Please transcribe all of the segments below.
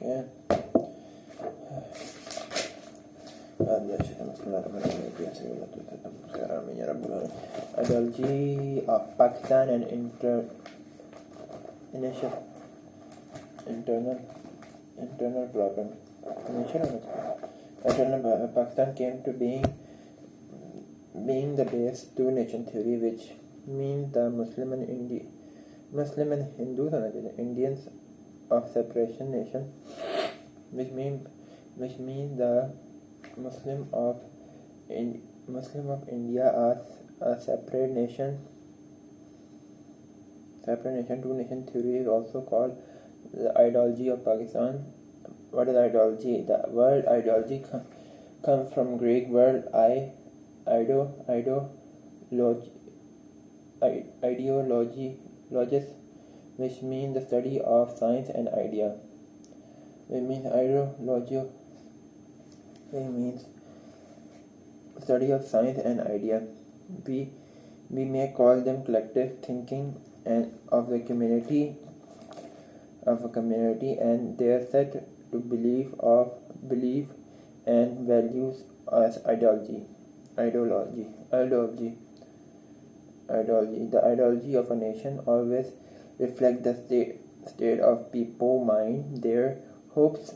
Okay. Ideology of Pakistan and internal problem. Pakistan came to being the base two-nation theory, which means the Muslim and Hindus and Indians of separation nation, which means the Muslim of India are a separate nation. Two-nation theory is also called the ideology of Pakistan. What is ideology? The word ideology comes from Greek word ideologis, which means the study of science and idea. It means ideology. It means study of science and idea. We may call them collective thinking and of a community, and they are said to believe and values as ideology. The ideology of a nation always reflects the state of people's mind, their hopes,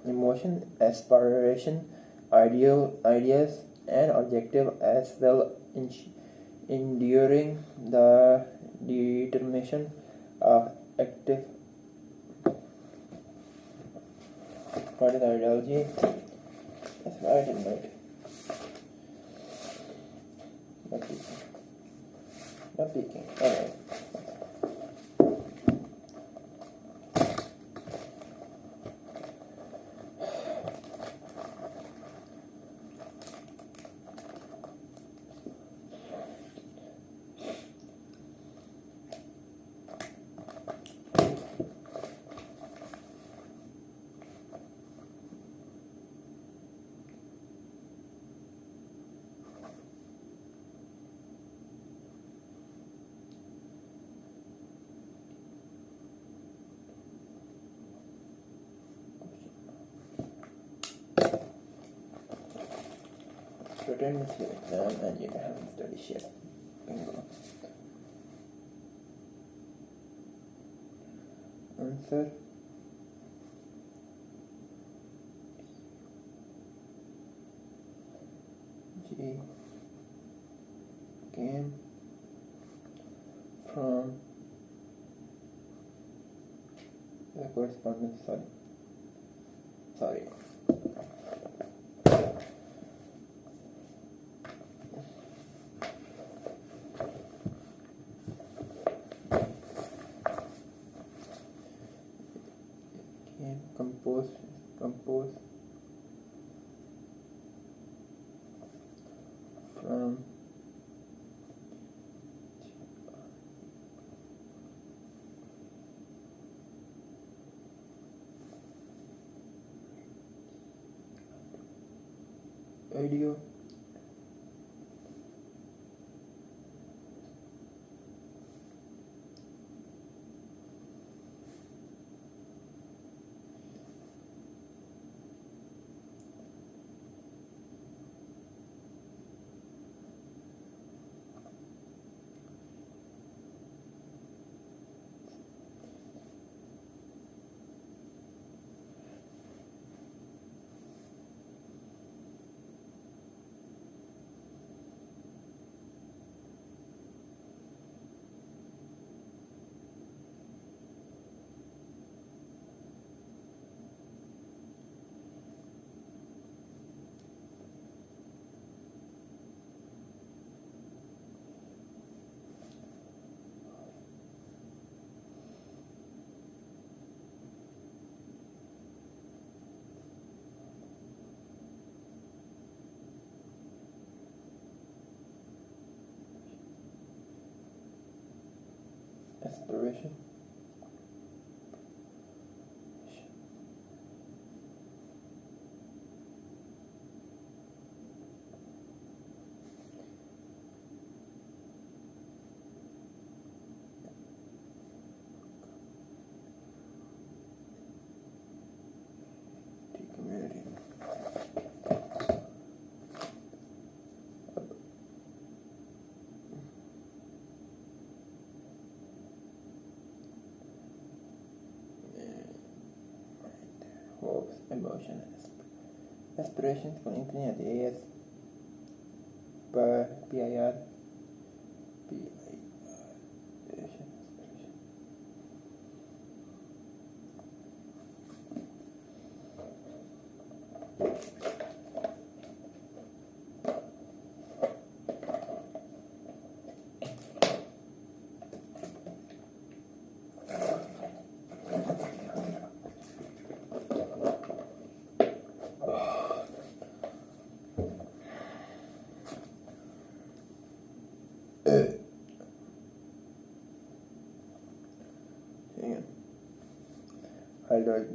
emotion, aspiration, ideas, and objective, as well enduring the determination of active. What is ideology? That's what I didn't write. Not peeking. Alright. Pretend it's your exam and you haven't studied shit. Bingo. Answer. G came from the correspondence. Sorry. Composed from idea aspiration. emotion, aspirations con inclinación de PIR,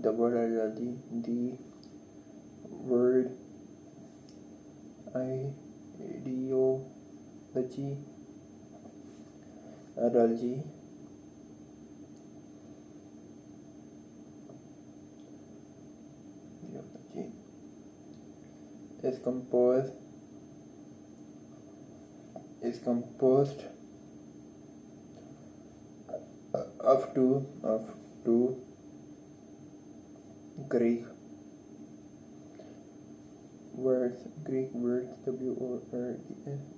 the word ideology, the word ideology is composed of two Greek words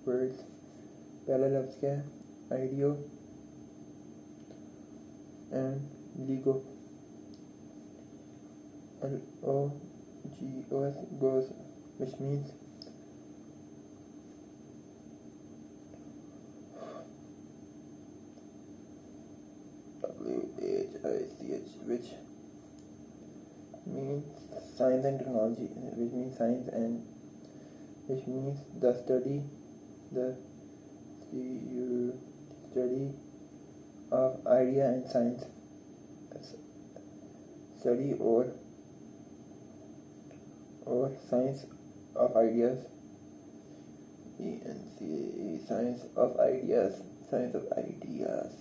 words पहला लफ्ज़ क्या है audio and Lego LOGOS goes which means WHICH which means science and technology, which means science and which means the study of idea and science, study or science of ideas, science of ideas.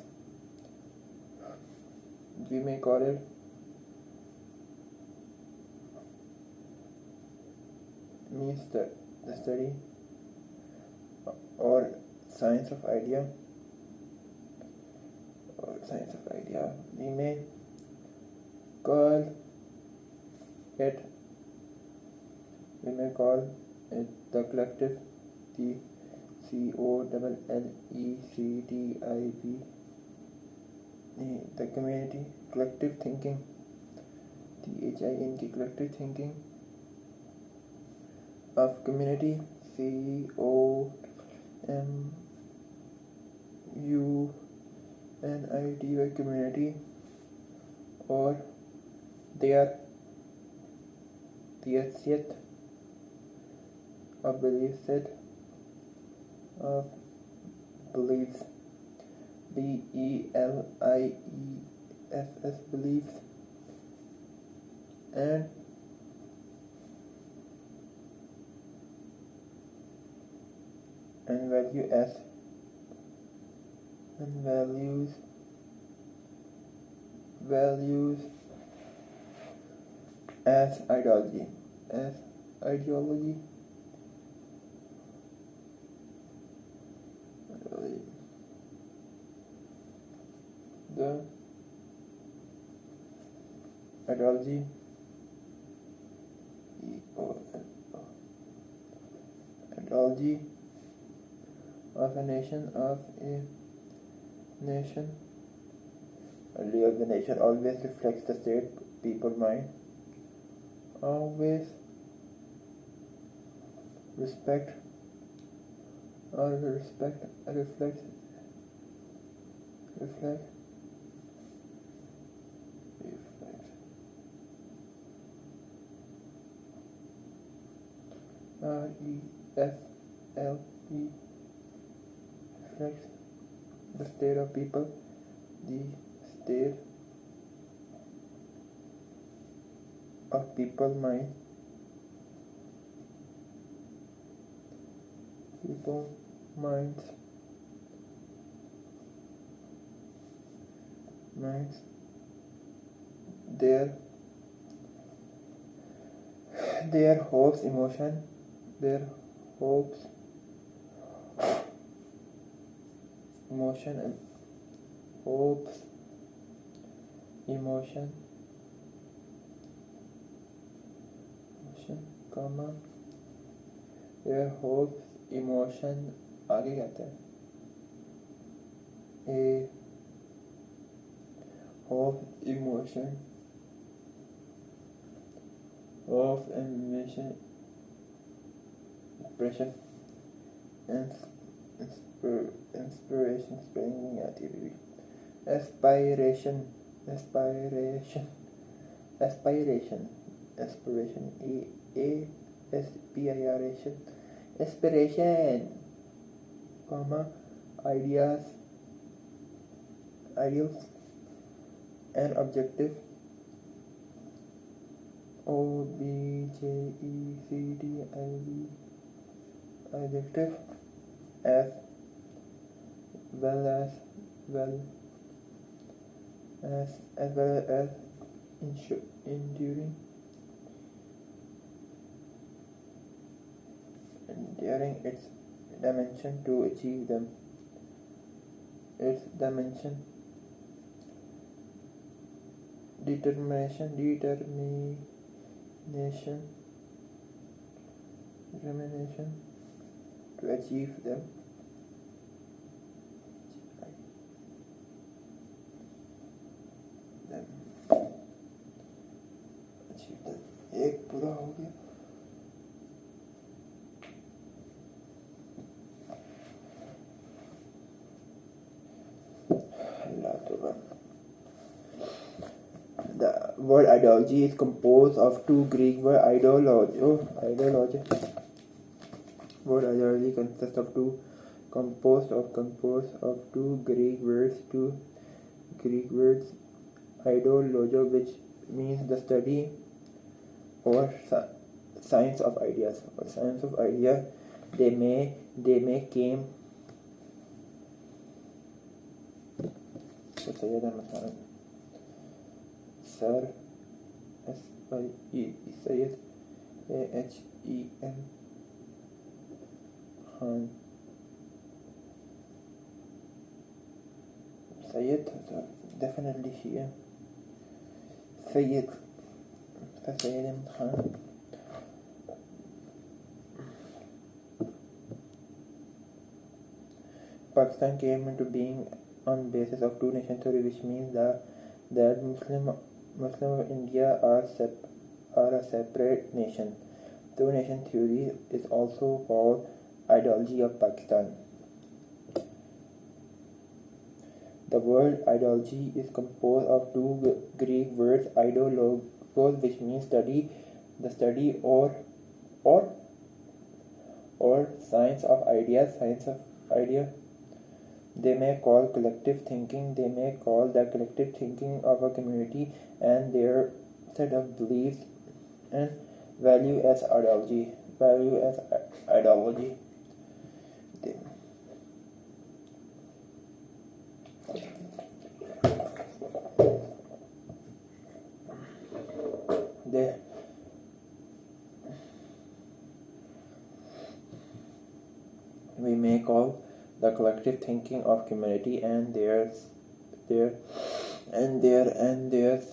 We may call it means the study or science of idea. We may call it the collective, the COLLECTIV, the community, collective thinking, THINK, collective thinking of community, COMUNITY, community, or their set of beliefs, BELIEFS, beliefs, and values as ideology. The ideology of a nation always reflects the state people mind, always reflects reflects the state of people, the state of people minds, their hopes, emotion, emotion, comma, their hopes, emotion आगे कहते हैं a hope, emotion of emotion, expression, inspiration, spelling नहीं आती अभी भी. Aspiration, aspiration, aspiration, aspiration, aspiration, aspiration, comma, ideas, ideals, and objective, objective, adjective, as well as enduring its dimension to achieve them. Its dimension, determination to achieve them. एक पूरा हो गया. The word ideology is composed of two Greek words, ideology. Word ideology consists of composed of two Greek words, ideology, which means the study or science of ideas, They may came Sir Syed Ahem Khan. Syed, definitely Shia. Syed Ahem Khan. Pakistan came into being on basis of two-nation theory, which means that Muslim of India are a separate nation. Two-nation theory is also called ideology of Pakistan. The word ideology is composed of two Greek words, ideologos, which means the study or science of ideas, They may call collective thinking. They may call the collective thinking of a community and their set of beliefs and value as ideology. We may call the collective thinking of community and their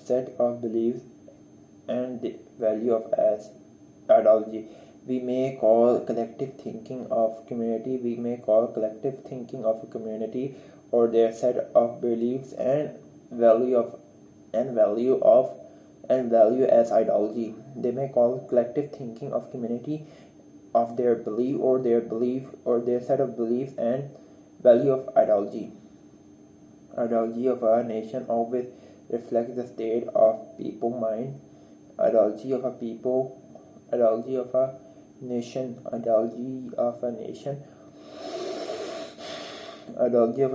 set of beliefs and the value of as ideology. We may call collective thinking of community. We may call collective thinking of a community or their set of beliefs and value as ideology. They may call collective thinking of community of their belief or their set of beliefs and value of ideology. Ideology of a nation always reflects the state of people mind. Ideology of a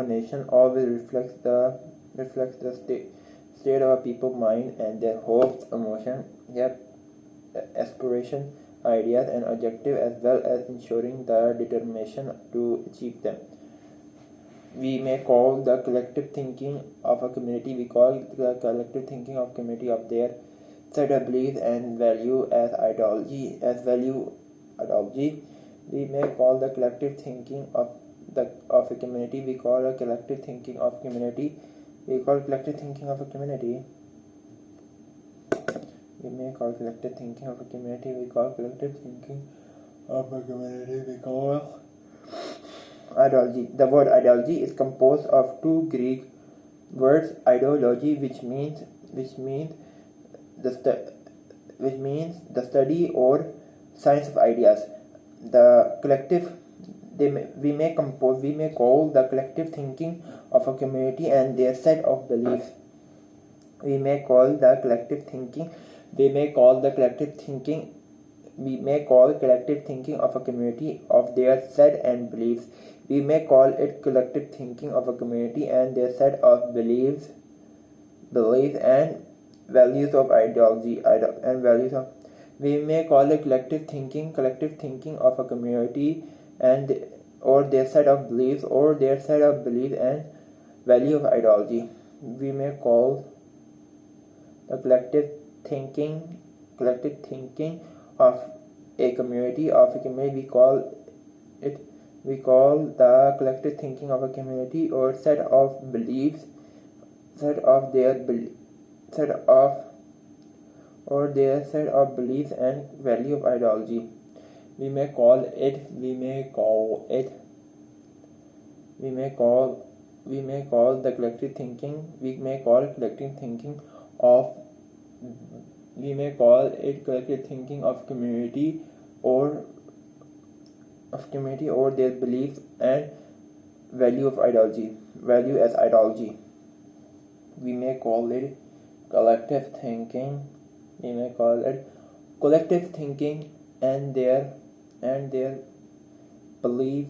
nation always reflects the state of a people mind and their hopes, emotion, aspiration, ideas and objectives, as well as ensuring the determination to achieve them. We may call the collective thinking of a community. We call the collective thinking of community of their set of beliefs and value as ideology. We may call the collective thinking of a community. We call a collective thinking of community. We may call collective thinking of a community. We call collective thinking of a community. We call ideology. The word ideology is composed of two Greek words, ideology, which means the study or science of ideas. The collective we may call the collective thinking of a community and their set of beliefs. We may call collective thinking of a community of their set and beliefs. We may call it collective thinking of a community and their set of beliefs and values of ideology and values of. We may call it collective thinking of a community and or their set of beliefs and value of ideology. We may call the collective thinking of a community we call the collective thinking of a community or set of beliefs and value of ideology. We may call the collective thinking of community or their beliefs and value as ideology. We may call it collective thinking and their belief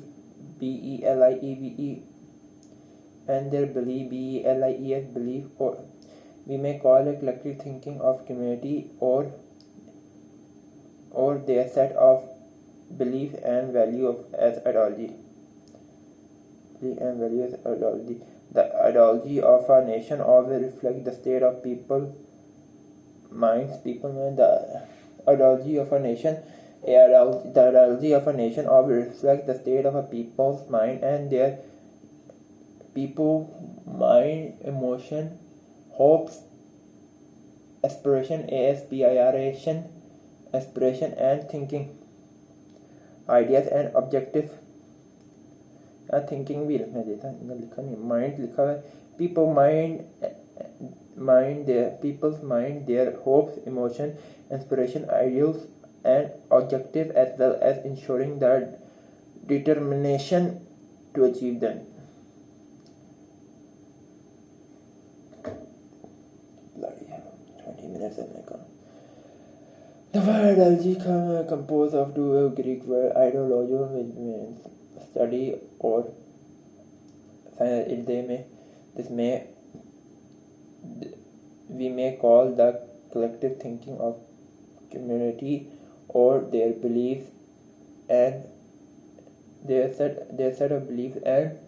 belief, or we may call it collective thinking of community or their set of belief and value as ideology. The ideology of a nation always reflects the state of people's minds. The ideology of a nation always reflects the state of a people's mind and their emotion, hopes, aspiration and thinking, ideas and objective. Thinking भी रखना चाहिए था, लिखा नहीं, mind लिखा हुआ है. People's mind, their hopes, emotion, inspiration, ideals and objective, as well as ensuring the determination to achieve them. Bloody hell, 20 minutes and I gone. The word ideology composed of two Greek words, ideology, which means study or we may call the collective thinking of community or their beliefs and their set of beliefs and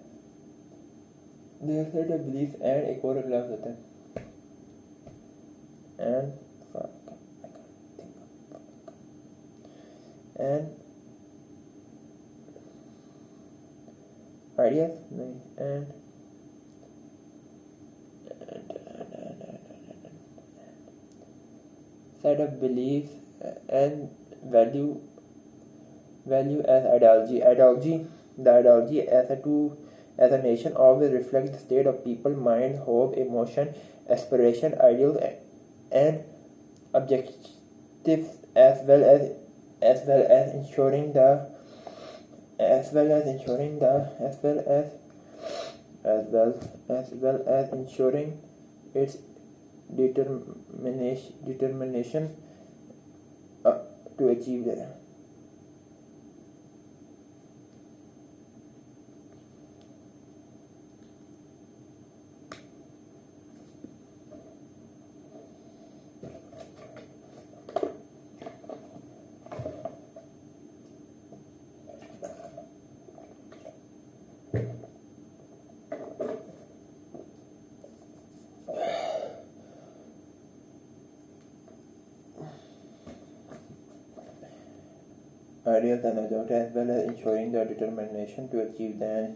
एक और अगला होता है and ideas and set of beliefs and value as ideology. The ideology as a nation always reflects the state of people, mind, hope, emotion, aspiration, ideals and objectives, as well as ensuring its determination to achieve that. Ideals and objectives, as well as ensuring the determination to achieve the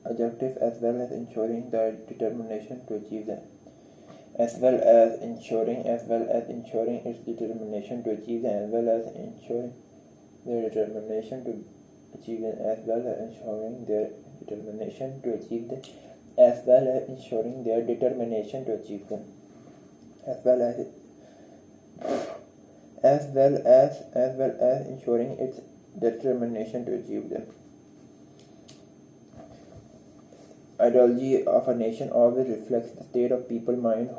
objective, as well as ensuring the determination to achieve them. as well as ensuring its determination to achieve them, as well as ensuring their determination to achieve them, as well as ensuring their determination to achieve them, as well as ensuring their determination to achieve them, as well as ensuring its determination to achieve them. Ideology of a nation always reflects the state of people mind,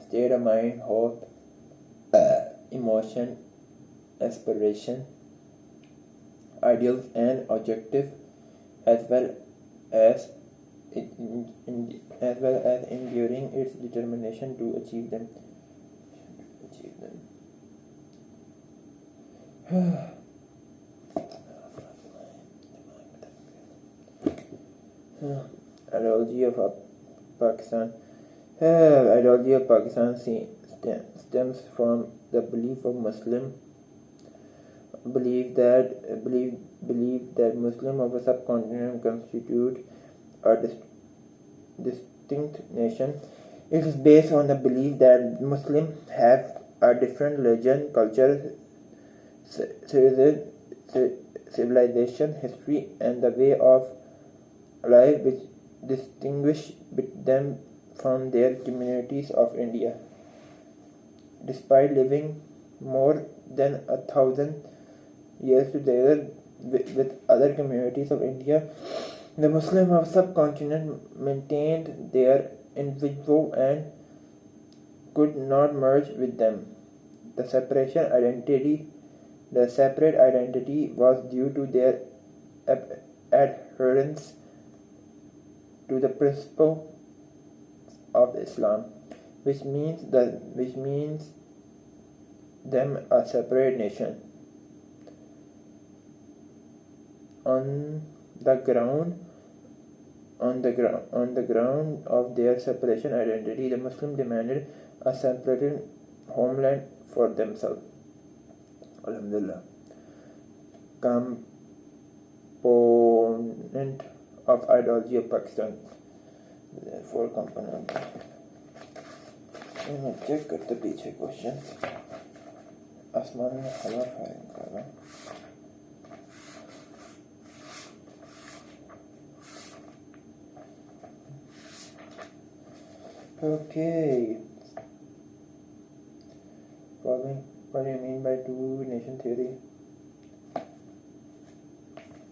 state of mind, hope, emotion, aspiration, ideals, and objective, as well as enduring its determination to achieve them. Ideology of Pakistan. Ideology of Pakistan stems from the belief that Muslim of a subcontinent constitute a distinct nation. It is based on the belief that Muslims have a different religion, culture, civilization, history, and the way of life which distinguish them from their communities of India. Despite living more than 1,000 years together with other communities of India, the Muslims of subcontinent maintained their individual and could not merge with them. The separate identity was due to their adherence to the principle of Islam, which means them a separate nation. On the ground of their separation identity, the Muslims demanded a separate homeland for themselves. Alhamdulillah. Component of ideology of Pakistan. There are 4 components. मैं check करते पीछे question आसमान में हवा firing कर रहा हूँ. Okay. Following, what do you mean by two-nation theory?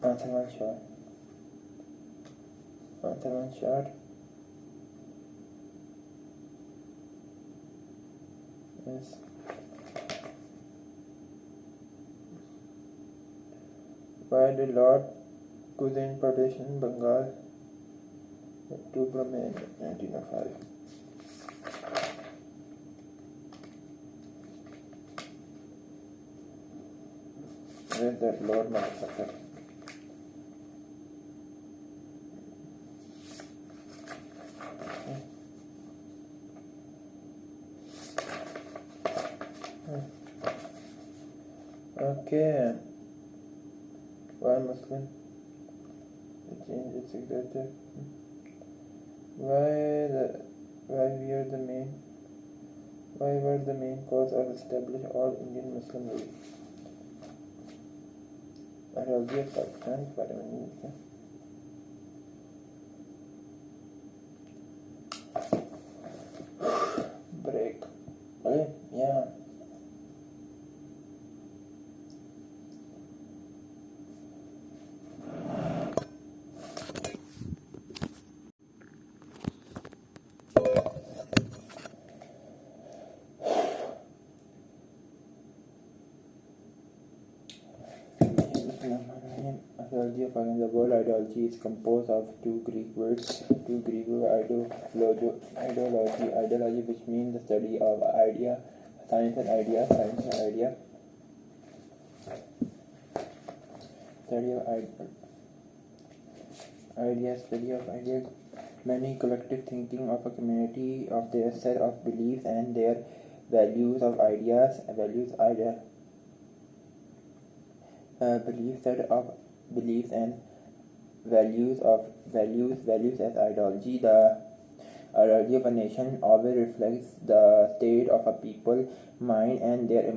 Answer one shot. Yes. Why did Lord Cushing partition Bengal to Brahmin in 1905? Where's that Lord motherfucker? Okay. Why Muslim? They changed its signature. Why were the main cause of establish all Indian Muslim League? Ideology of Pakistan के बारे में नहीं लिखा. Break. अरे yeah. Ideology of Pakistan. The word ideology is composed of two Greek words, ideology, which means the study of idea, science and idea, study of ideas, many collective thinking of a community of their set of beliefs and their values of ideas, beliefs and values as ideology. The ideology of a nation always reflects the state of a people, mind and their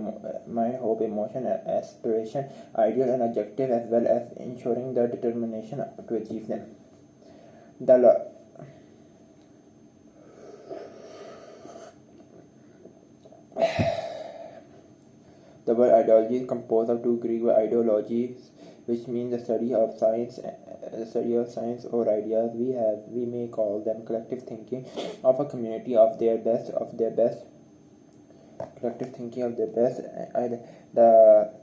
mind, hope, emotion, aspiration, ideal and objective, as well as ensuring the determination to achieve them. The The word ideology is composed of two Greek words, ideologies, which means the study of science, or ideas. We may call them collective thinking of a community of their best, collective thinking of their best. The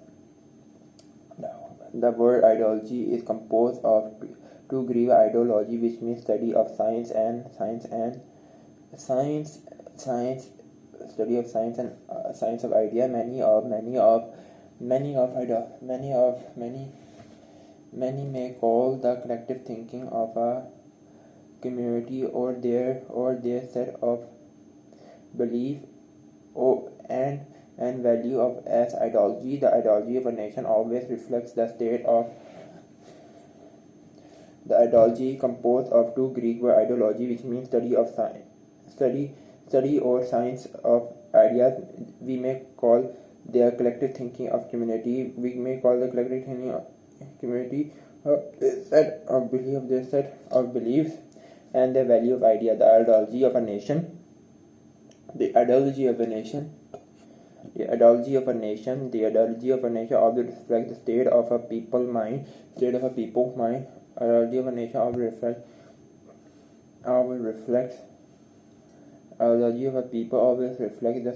word ideology is composed of two Greek ideology, which means study of science, study of science and science of idea. Many may call the collective thinking of a community or their set of belief and value of as ideology. The ideology of a nation always reflects the state of the ideology composed of two Greek word ideology, which means study of science, study or science of ideas. We may call their collective thinking of community. We may call the collective thinking of community their set of beliefs and the value of idea. The ideology of a nation. The ideology of a nation always reflects the state of a people's mind. Ideology of a nation always reflects the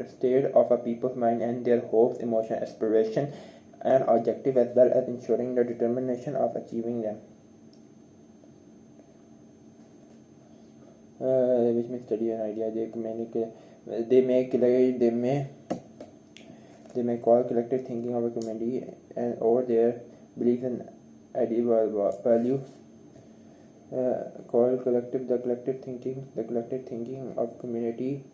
state of a people's mind and their hopes, emotion, aspiration, and objective, as well as ensuring the determination of achieving them. Which means study an idea. They may call collective thinking of a community or their belief in ideal value. Called the collective thinking of community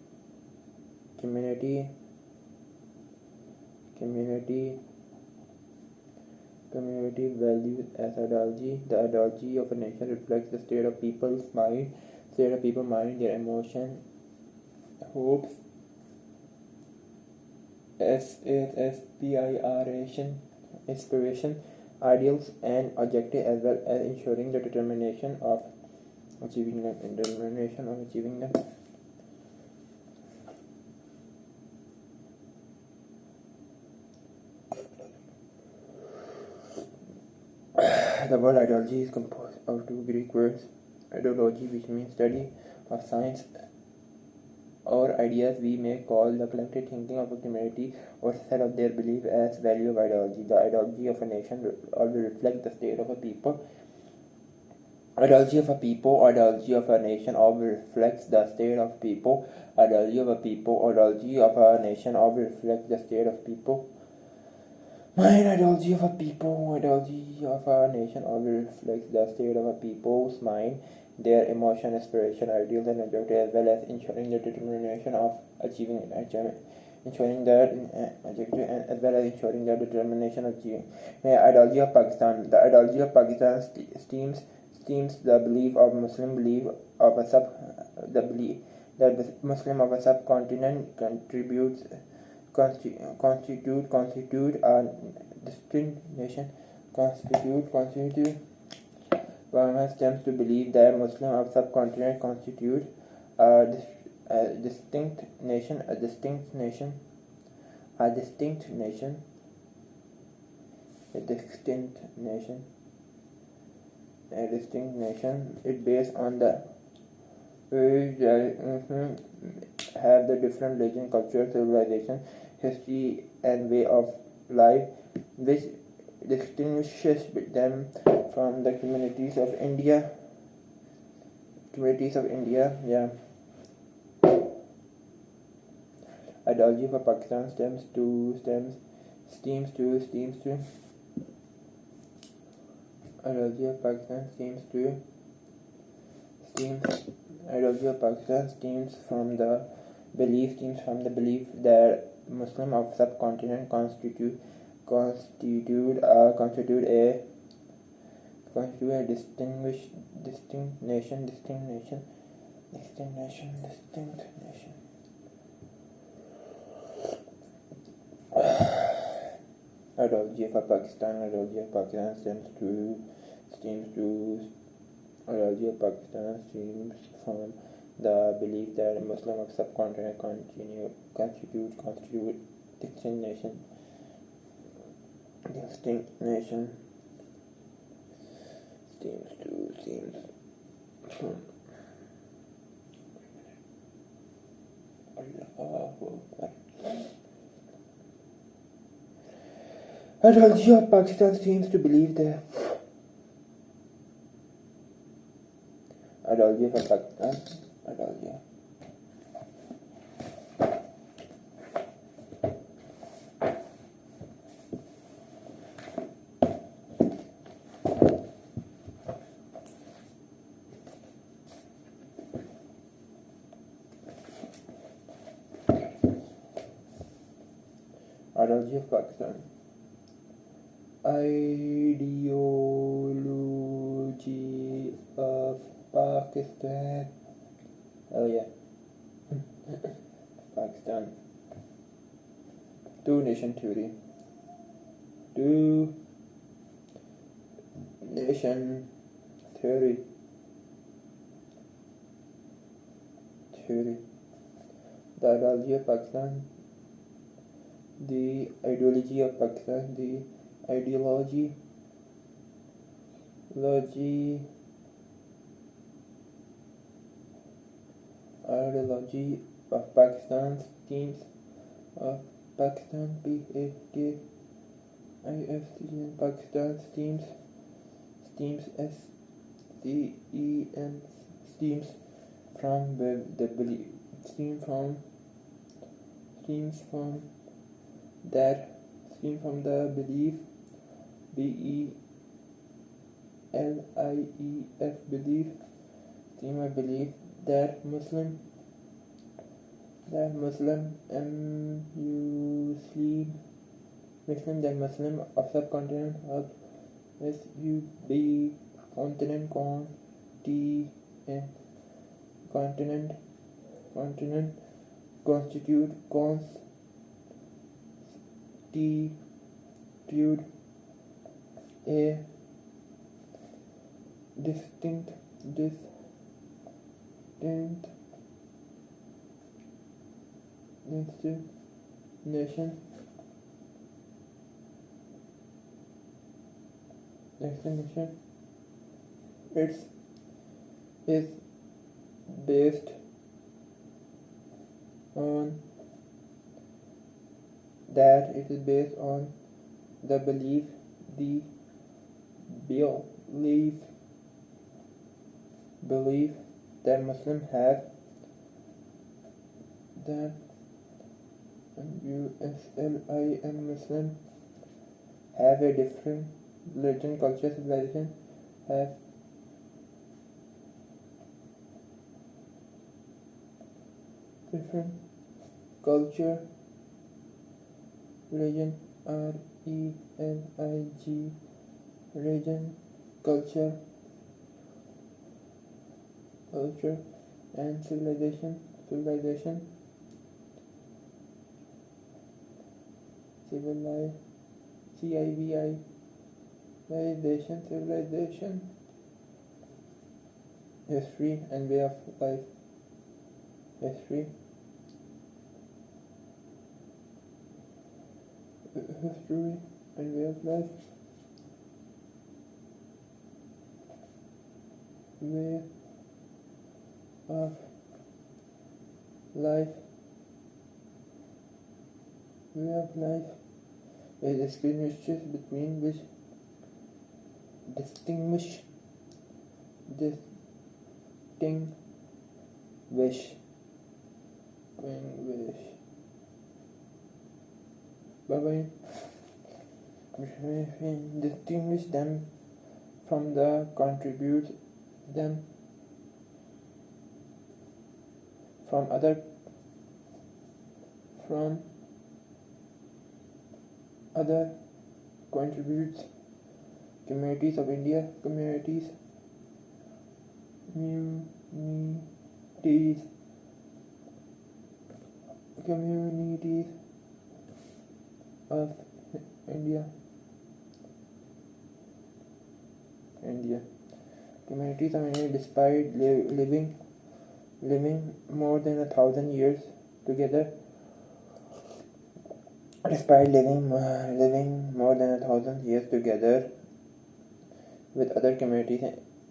values as ideology. The ideology of a nation reflects the state of people's mind, their emotion, hopes, aspiration, ideals, and objective, as well as ensuring the determination of achieving them. The word ideology is composed of two Greek words, ideology, which means study of science or ideas. We may call the collective thinking of a community or set of their belief as value of ideology. The ideology of a nation always reflects the state of a people. Ideology of a nation always reflects the state of people. Ideology of a nation always reflects the state of people. Mind. Ideology of a nation always reflects the state of a people's mind, their emotion, aspiration, ideals, and objective, as well as ensuring the determination of achieving ideology of Pakistan. The ideology of Pakistan stems the belief of Muslim belief of a subcontinent constitute a distinct nation. Stems to believe that Muslim of subcontinent constitute a distinct nation. It based on the have the different religion, culture, civilization, history, and way of life, which distinguishes them from the communities of India. Ideology for Pakistan stems to ideology of Pakistan stems from the belief that Muslim of subcontinent constitute a distinct nation. Distinct nation. Ideology of Pakistan. Ideology of Pakistan stems ideology of Pakistan stems from the belief that Muslim of subcontinent constitute distinct nation. Stems from Ideology of Pakistan seems to believe that ideology of Pakistan ideology of Pakistan. Ideology of Pakistan. Oh yeah. Pakistan. Two nation theory. The ideology of Pakistan. The ideology of Pakistan. The ideology of Pakistan's teams of Pakistan PAKIFC and Pakistan's teams SCEN stems from the belief BELIEF belief that Muslim of subcontinent of SUB continent constitute a distinct nation. It is based on the belief that Muslims have Muslim have a different religion, culture, civilization, have different culture, religion, RELIG, religion, culture, and civilization, civilization, history and way of life, history and way of life, way of life, it distinguishes between distinguish them from the contribute them from other contributes communities of India, communities of India. Communities of India, despite living more than 1,000 years together, despite living more than 1,000 years together with other communities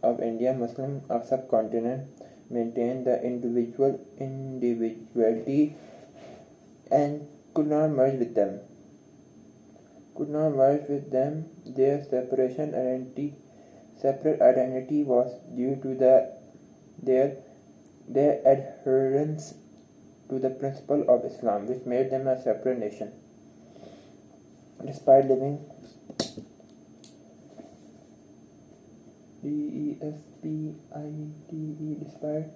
of India, Muslim of subcontinent maintained the individuality and could not merge with them. Their separate identity was due to their adherence to the principle of Islam, which made them a separate nation. Despite living despite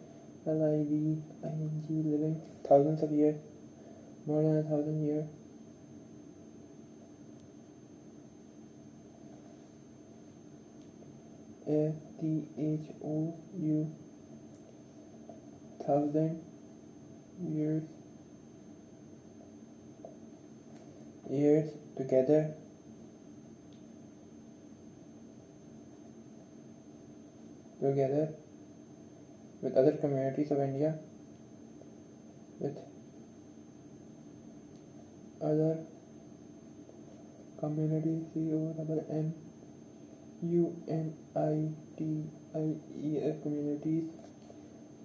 living thousands of years, more than 1,000 years, FTHOU, 1,000 years together with other communities of India, with other communities, COMMUNITIES, communities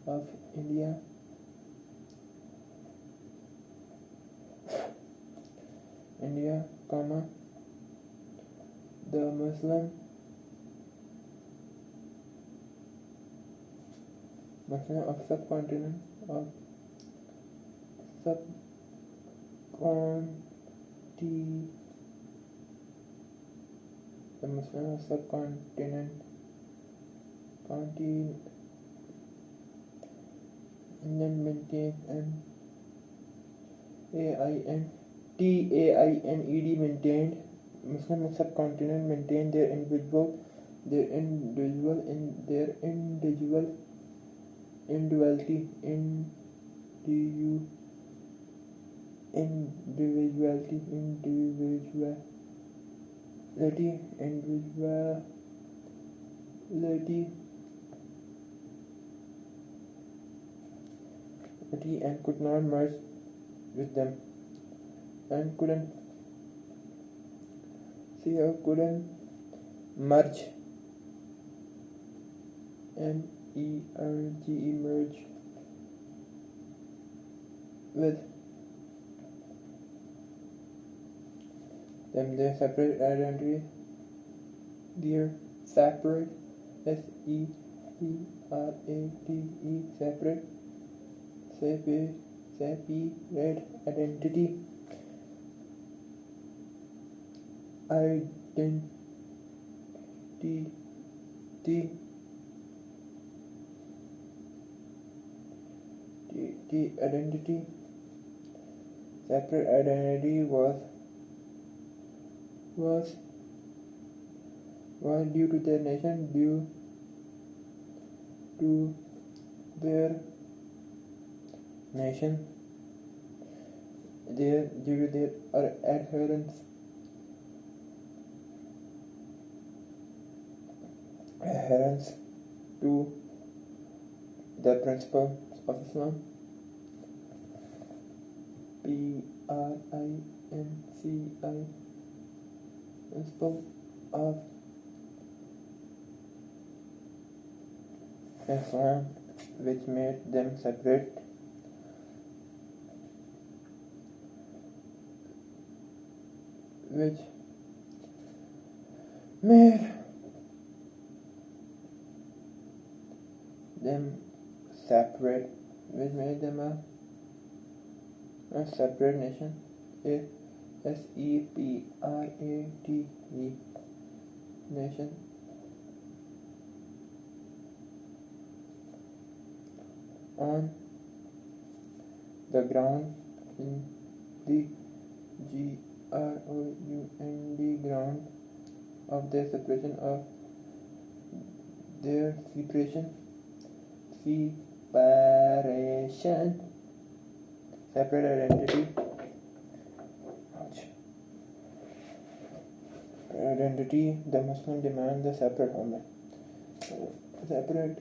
of India, the Muslim of subcontinent the Muslim of subcontinent and then maintain maintained Muslim of subcontinent maintained their individuality and could not merge with them, and couldn't merge, merge with them. Their separate identity, separate identity separate identity was due to their nation, due to their adherence to the principles of Islam, principle of Islam, which made them separate, which made them a separate nation, separate nation, on the ground, in the ground of their separation, separation, separate identity, the Muslim demand the separate homeland. Separate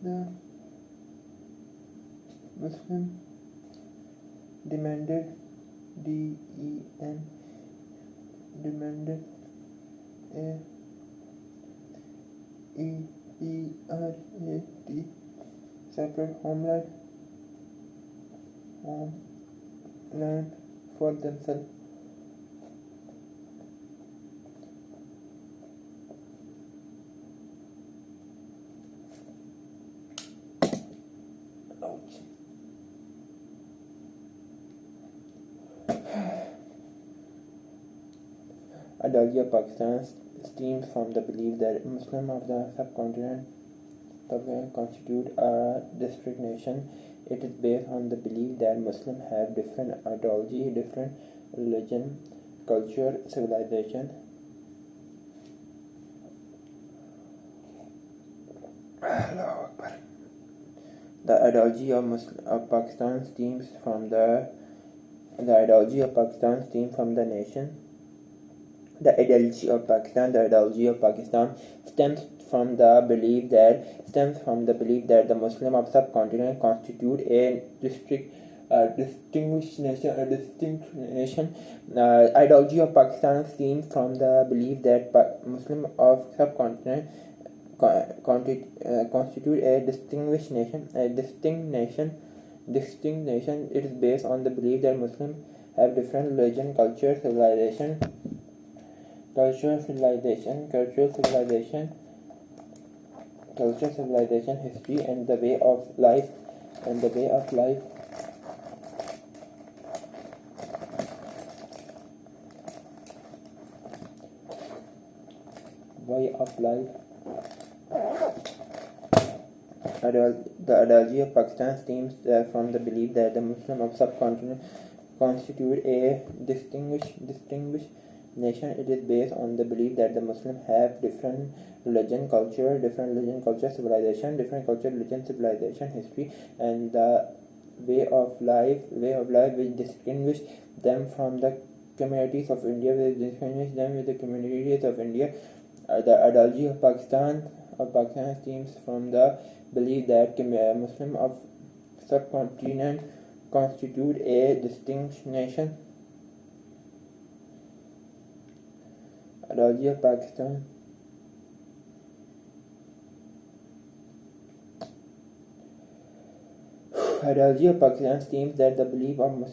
the Muslim demanded DEN demanded a EERAT separate homeland for themselves. Ouch. Ideology of Pakistan stems from the belief that Muslims of the subcontinent constitute a distinct nation. It is based on the belief that Muslims have different ideology, different religion, culture, civilization. The ideology of Pakistan stems from the ideology of Pakistan stems from the nation. The ideology of Pakistan stems from the belief that the Muslim of subcontinent constitute a distinct nation. Ideology of Pakistan stems from the belief that Muslim of subcontinent constitute a distinct nation. It is based on the belief that Muslims have different religion, culture, civilization, history, and the way of life. The ideology of Pakistan stems from the belief that the Muslim of subcontinent constitute a distinguished nation. It is based on the belief that the Muslims have different religion, culture, civilization, history, and the way of life which distinguish them from the communities of India, The ideology of Pakistan stems from the belief that Muslims of subcontinent constitute a distinct nation. Ideology of Pakistan stems that the belief of the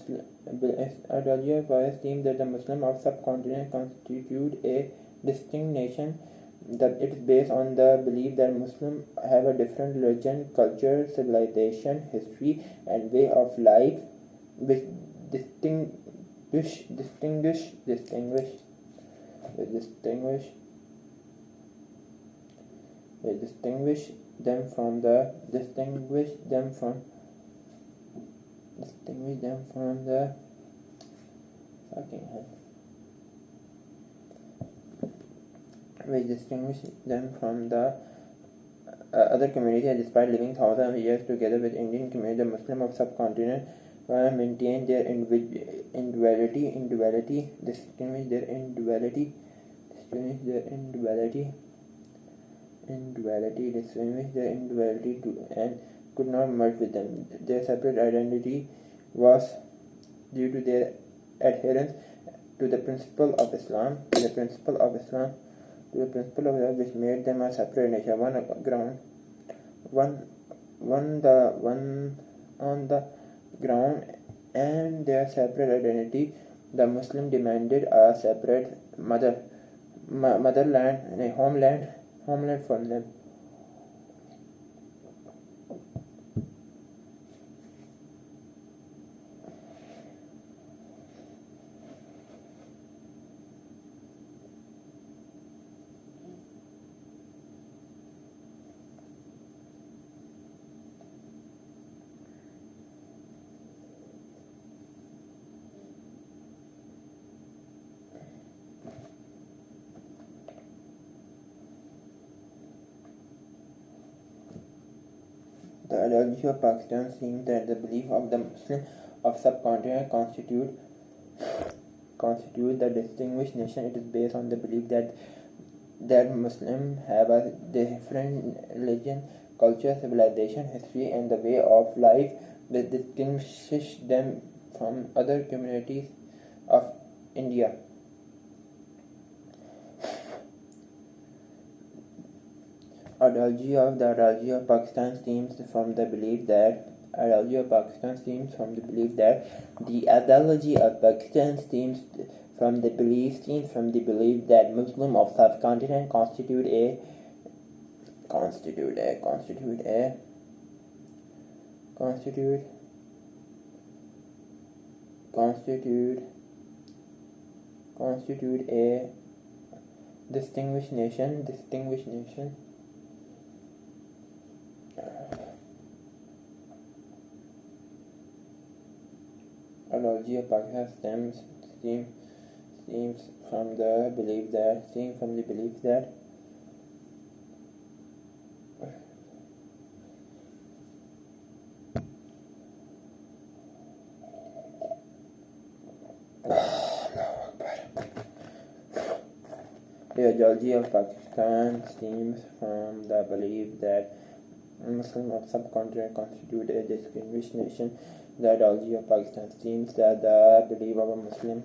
Muslim of subcontinent constitute a distinct nation. It is based on the belief that Muslims have a different religion, culture, civilization, history, and way of life, which distinguish them from the other communities. Despite living thousands of years together with Indian community, the Muslim of subcontinent maintain their individuality, and could not merge with them. Their separate identity was due to their adherence to the principle of Islam, which made them a separate nation, one on the ground, and their separate identity. The Muslim demanded a separate homeland from them. The ideology of Pakistan seems that the belief of the Muslim of subcontinent constitute the distinguished nation. It is based on the belief that Muslims have a different religion, culture, civilization, history, and the way of life that distinguishes them from other communities of India. The ideology of Pakistan stems from the belief that the ideology of Pakistan stems from the belief that Muslims of subcontinent constitute a distinguished nation. Ideology of Pakistan stems from the belief that the ideology of Pakistan stems from the belief that Muslims of subcontinent constitute a distinguished nation. The ideology of Pakistan stems that the belief of a Muslim.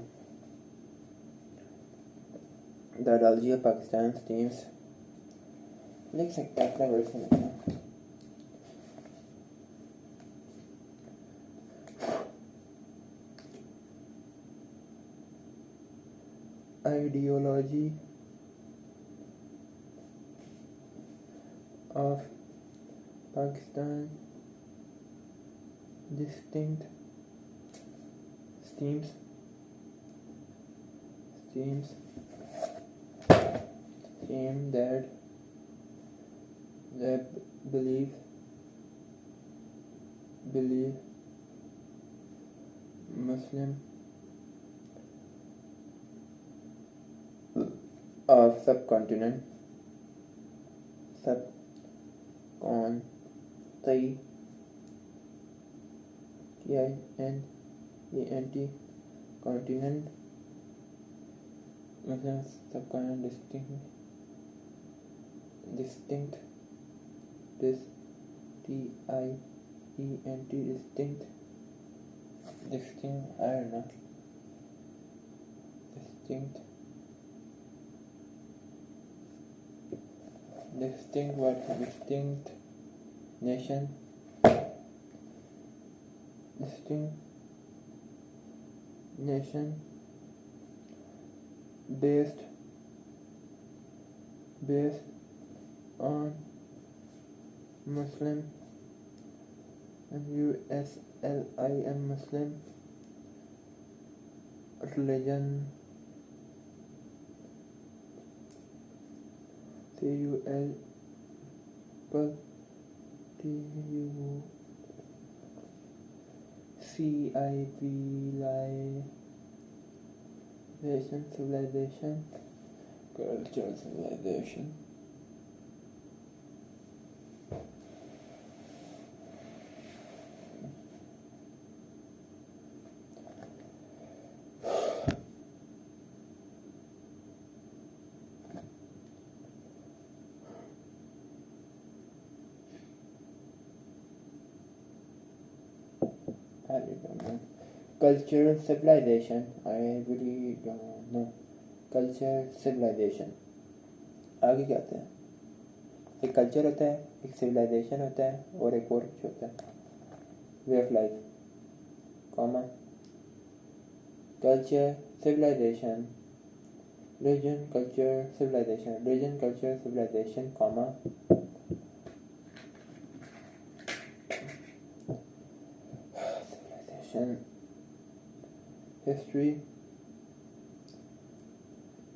The ideology of Pakistan stems. लिख सकते हैं अपना word में. Ideology of Pakistan distinct stems that the belief Muslim of subcontinent continent Muslim subcontinent distinct nation based on Muslim Muslim religion civilization, cultural civilization. I don't know. Cultural civilization. I really don't know. Culture civilization. आगे क्या होता है? एक culture होता है, एक civilisation होता है और एक और कुछ होता है. Way of life, comma, culture civilization, religion, culture, civilization, comma, civilization,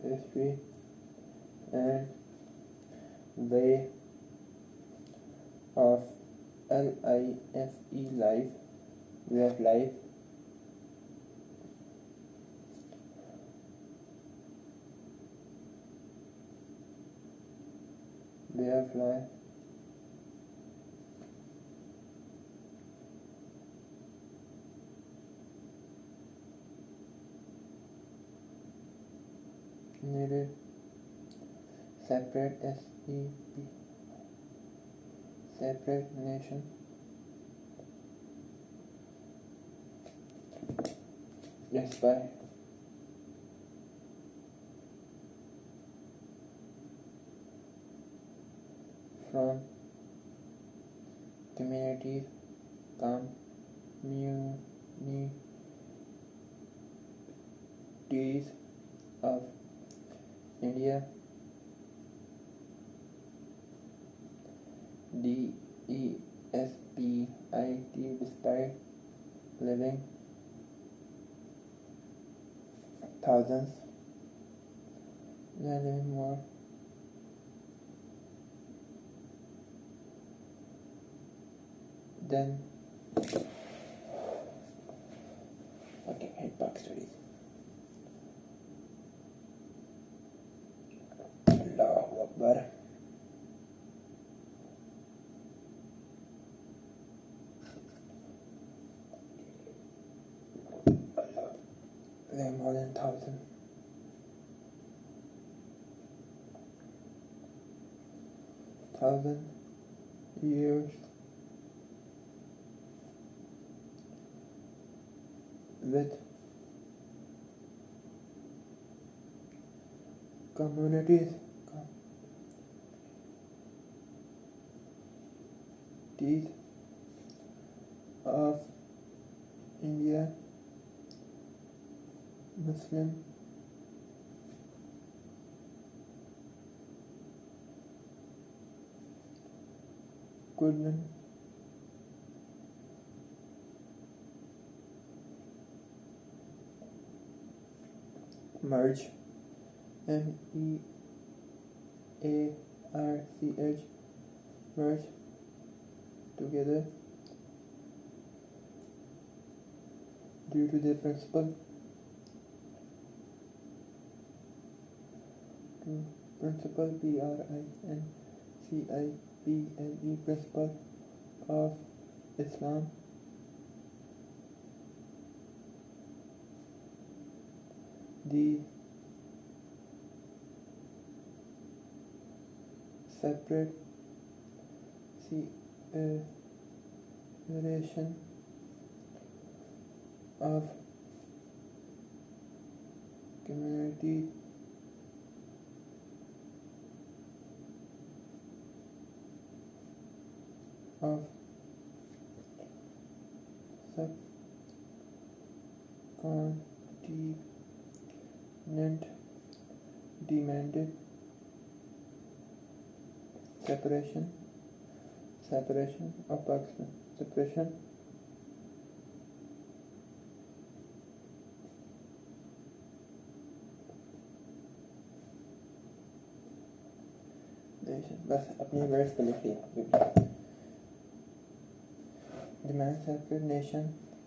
history, and way of life, way of life, needed separate SEP, separate nation. Yes, bye. From communities, communities of India, DESPIT, despite living thousands, they are living more than Park studies. Allahu Akbar. There are more than 1,000. Thousand years with communities of India, Muslim, couldn't merge, MEARCH, merge together due to the principle PRINCIPLE principle of Islam, the separation of community of subcontinent demanded separation of Pakistan. Separation बस अपनी words पे लिख लिया demand separate nation,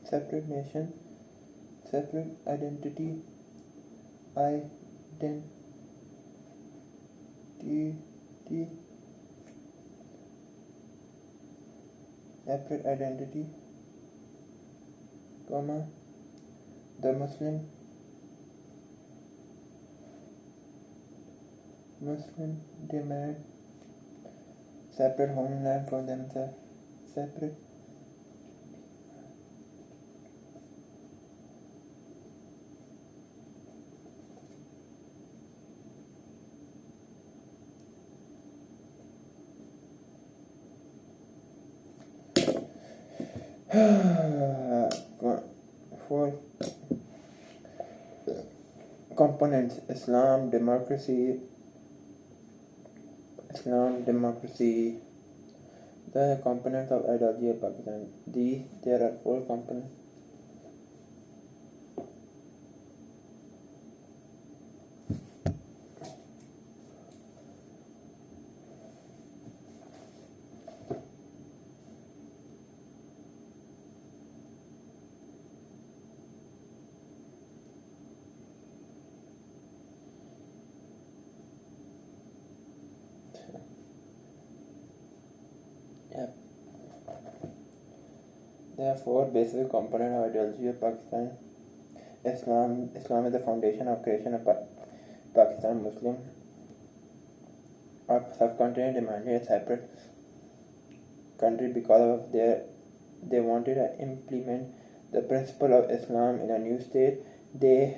separate identity, separate identity, comma, the Muslim demand separate homeland for themselves, separate for components: Islam, democracy, the components of ideology of Pakistan. There are 4 components. There are 4 basic components of ideology of Pakistan. Islam is the foundation of creation of Pakistan Muslim subcontinent demanded a separate country because of they wanted to implement the principle of Islam in a new state. They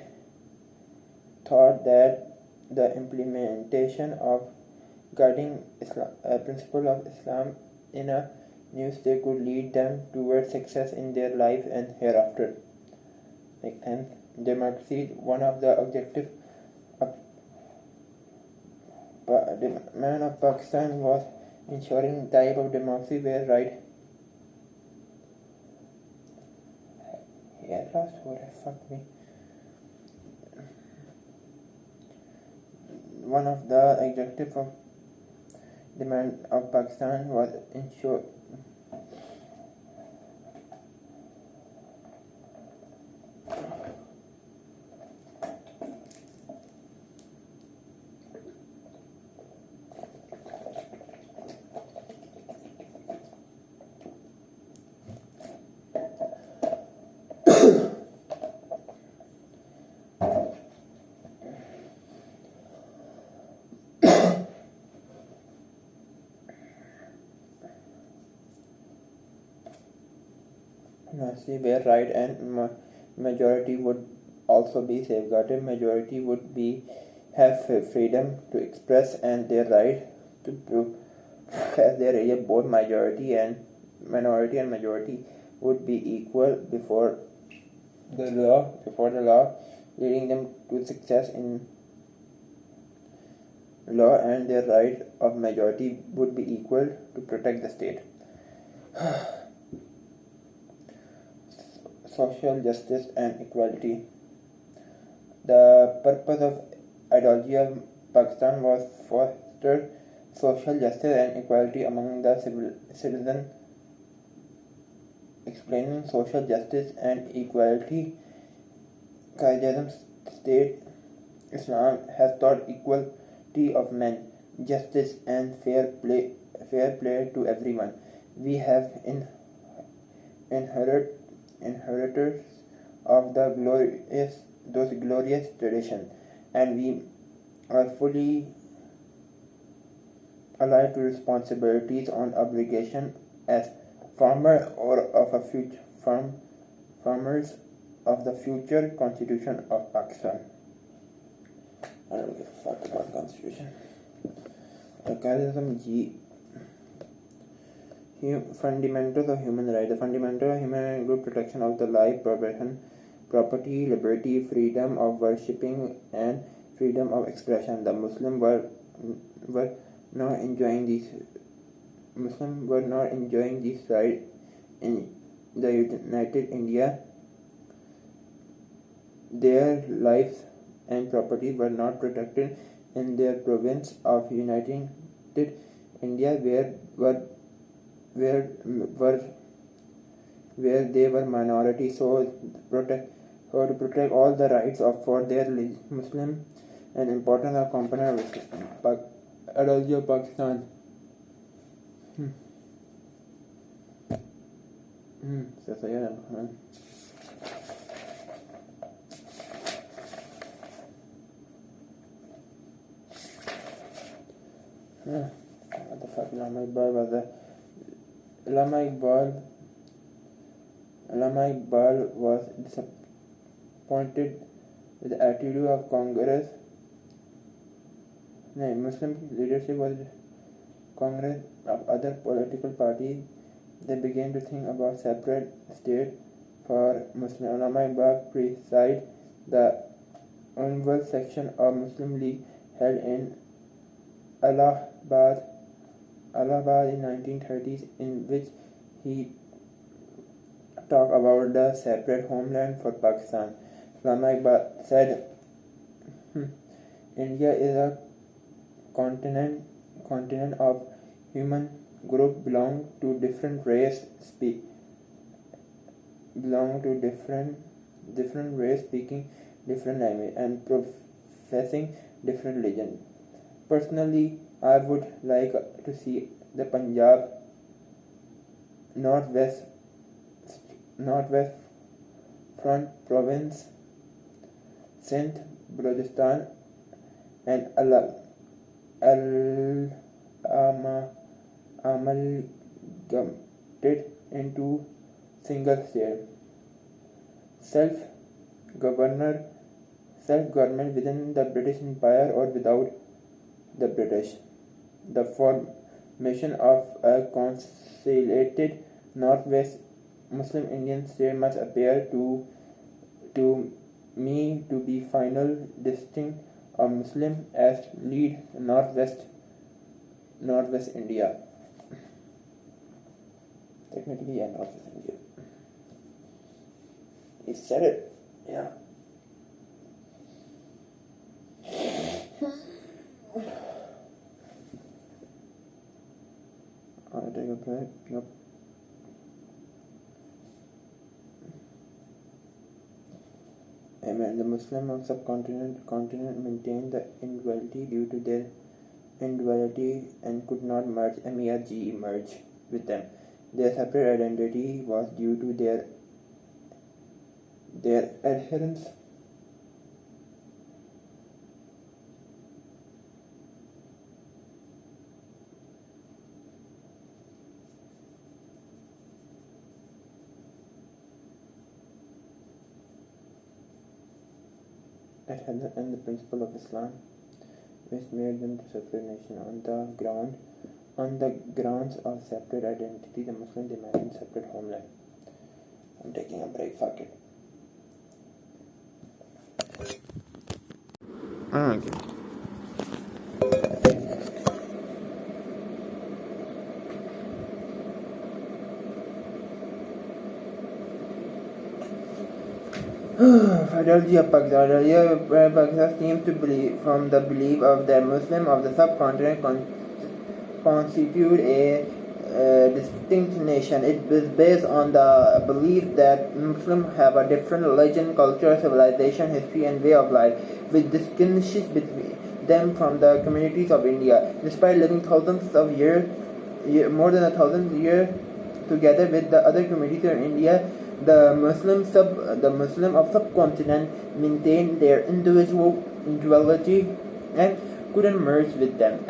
thought that the implementation of guiding principle of Islam in a new state could lead them towards success in their life and hereafter. And democracy, one of the objectives of the man of Pakistan was ensuring type of democracy where right. Yeah, last word, fuck me. One of the objectives of the man of Pakistan was ensure where right and majority would also be safeguarded. Majority would be have freedom to express and their right to prove as their area both majority and minority and majority would be equal before the law, leading them to success in law, and their right of majority would be equal to protect the state. Social justice and equality. The purpose of ideology of Pakistan was foster social justice and equality among the citizens. Explaining social justice and equality, Qaidism state Islam has taught equality of men, justice and fair play to everyone. We have inheritors of those glorious traditions, and we are fully alive to responsibilities on obligation as farmers of the future Constitution of Pakistan. I don't give a fuck about Constitution. Qaidism G. Fundamentals of human rights. The fundamental of human rights include protection of the life, property, liberty, freedom of worshipping, and freedom of expression. The Muslims were not enjoying these rights in the United India. Their lives and property were not protected in their province of United India, where they were minorities. So to protect all the rights for their Muslim and important are component of ideology of Pakistan. What the fuck? Allama Iqbal was disappointed with the attitude of Congress. Muslim leadership was Congress of other political parties. They began to think about separate state for Muslim. Allama Iqbal presided the annual section of Muslim League held in Allahabad in 1930s, in which he talked about the separate homeland for Pakistan. Allama Iqbal said, India is a continent of human group belong to different race speaking different language and professing different religion. Personally, I would like to see the Punjab, Northwest Front Province, Sindh, Balochistan, and amalgamated into single state. Self-governor, self-government within the British Empire or without the British. The formation of a consolidated Northwest Muslim Indian state must appear to me to be final distinct of Muslim as lead Northwest India. Technically, yeah, Northwest India. He said it. Yeah. I'll take a break. Yep. Amen. The Muslim of subcontinent maintained the individuality due to their individuality and could not merge merge with them. Their separate identity was due to their adherence and the principle of Islam, which made them to separate nation on the grounds of separate identity. The Muslim demanded separate homeland. I'm taking a break. Fuck it. Okay. Ideology of Pakistan seems to believe from the belief of the Muslim of the subcontinent constitute a distinct nation. It is based on the belief that Muslims have a different religion, culture, civilization, history, and way of life, which distinguishes between them from the communities of India. Despite living thousands of years, more than 1,000 years together with the other communities in India, the Muslim of subcontinent maintained their individuality and couldn't merge with them.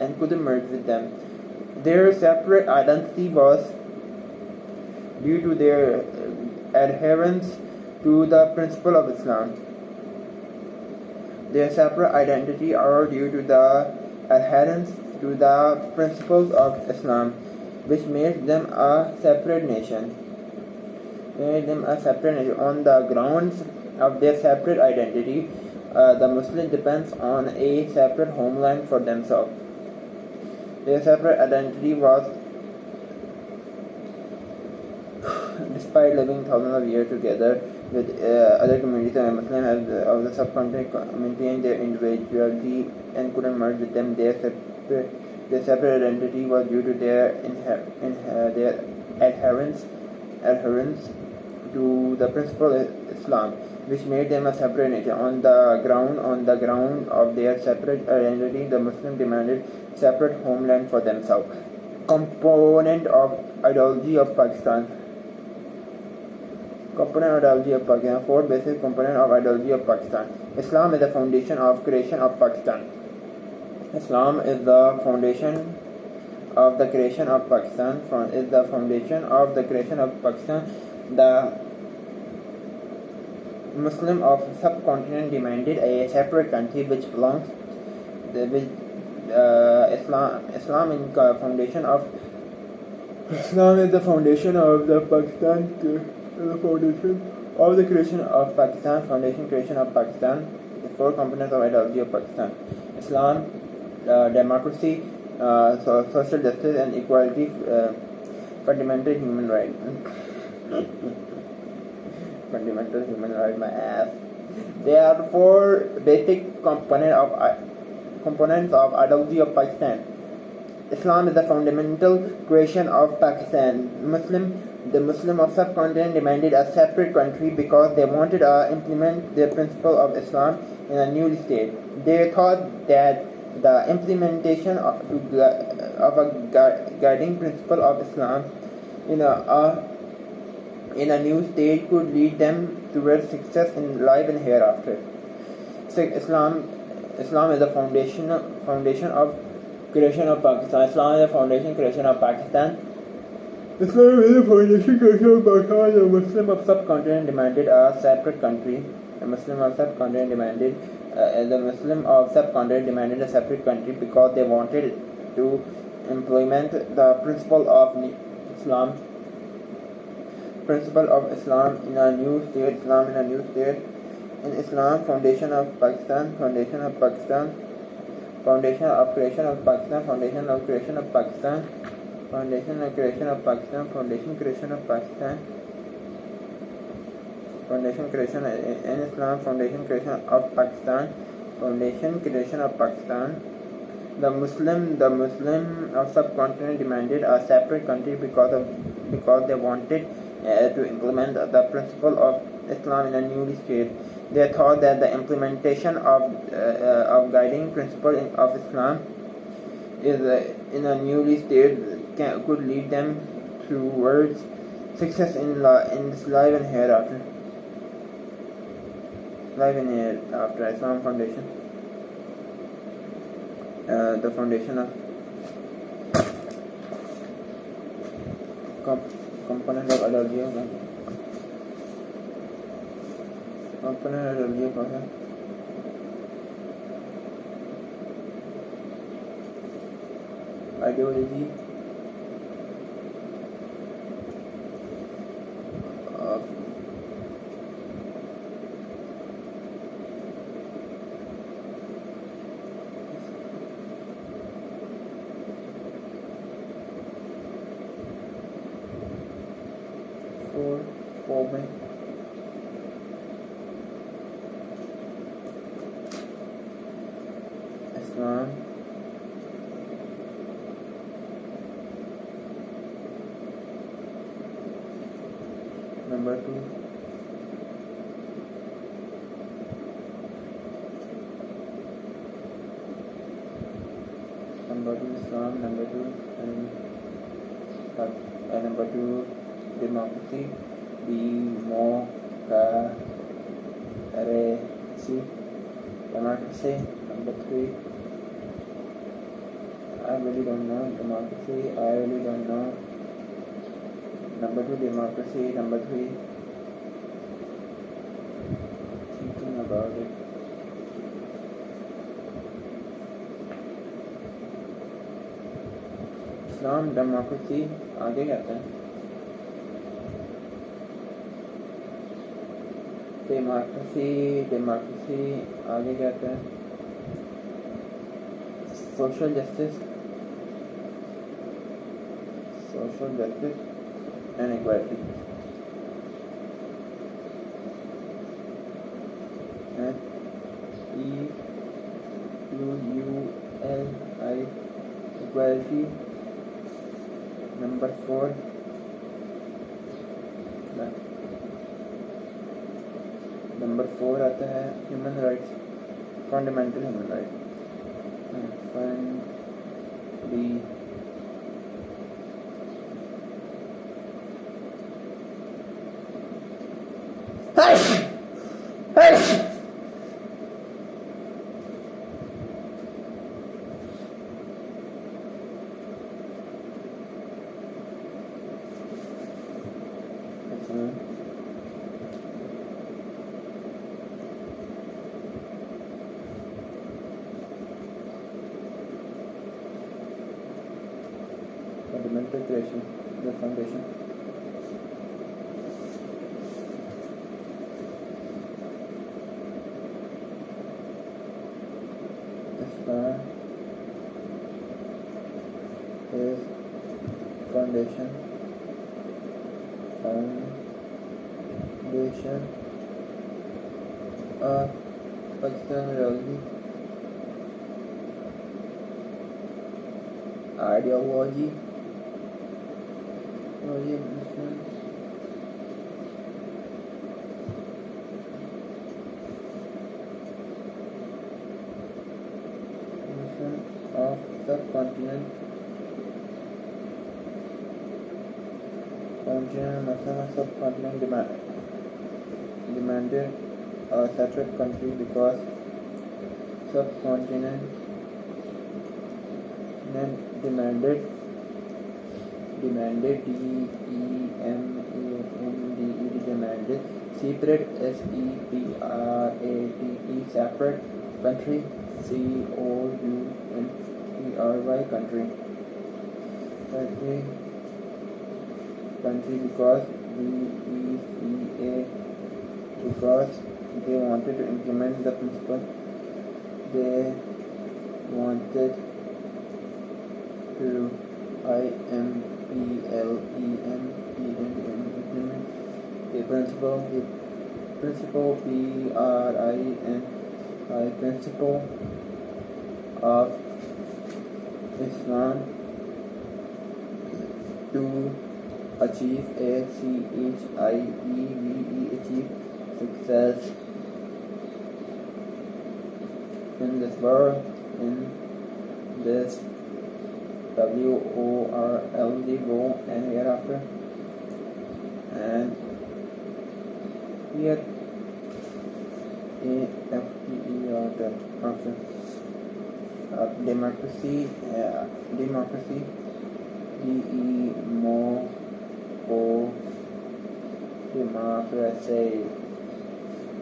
Their separate identity was due to their adherence to the principle of Islam. Their separate identity are due to the adherence to the principles of Islam, which made them a separate nation. On the grounds of their separate identity. The Muslim depends on a separate homeland for themselves. Their separate identity was, despite living thousands of years together with other communities, the Muslims of the subcontinent maintained their individuality and couldn't merge with them. Their separate identity was due to their adherence to the principle of Islam, which made them a separate nation. On the ground of their separate identity, the Muslims demanded separate homeland for themselves. Component of ideology of Pakistan. Four basic components of ideology of Pakistan. Islam is the foundation of creation of Pakistan. Islam is the foundation of the creation of Pakistan. The Muslim of subcontinent demanded a separate country which belongs Islam is the foundation of the Pakistan. The foundation of the creation of Pakistan. The four components of ideology of Pakistan: Islam, democracy, social justice, and equality, fundamental human rights. Fundamental human rights, my ass. There are four basic components of ideology of Pakistan. Islam is the fundamental creation of Pakistan. The Muslim of subcontinent demanded a separate country because they wanted to implement the principle of Islam in a new state. They thought that the implementation of a guiding principle of Islam in a new state could lead them towards success in life and hereafter. Islam is the foundation of creation of Pakistan. Islam is the foundation creation of Pakistan. Islam is the foundation creation of Pakistan. The Muslim of subcontinent demanded a separate country. The Muslim of subcontinent demanded a separate country because they wanted to implement the principle of Islam in a new state. In Islam, foundation of creation of Pakistan, foundation of creation of Pakistan, foundation creation of Pakistan, foundation creation of Pakistan, in Islam, foundation creation of Pakistan. The Muslim of subcontinent demanded a separate country because they wanted to implement the principle of Islam in a new state. They thought that the implementation of guiding principle of Islam is in a newly state could lead them towards success in this life and hereafter. Islam foundation. The foundation of component of allergy होगा. Component of allergy होगा. Ideology of forming Islam number 2 Islam number 2 and number 2 democracy number 3 I really don't know democracy number 2 democracy number 3 thinking about it Islam democracy आगे कहते हैं democracy आगे कहते हैं social justice and equality EQUALI equality number 4 number 4 आता है human rights fundamental human right fundamental creation, the foundation. Islam is foundation of Pakistan ideology of subcontinent demanded a separate country because subcontinent demanded demanded separate separate country country because because they wanted to implement the principle. They wanted to implement the principle principle of Islam to achieve success in this world, in this world and hereafter. And here democracy democracy.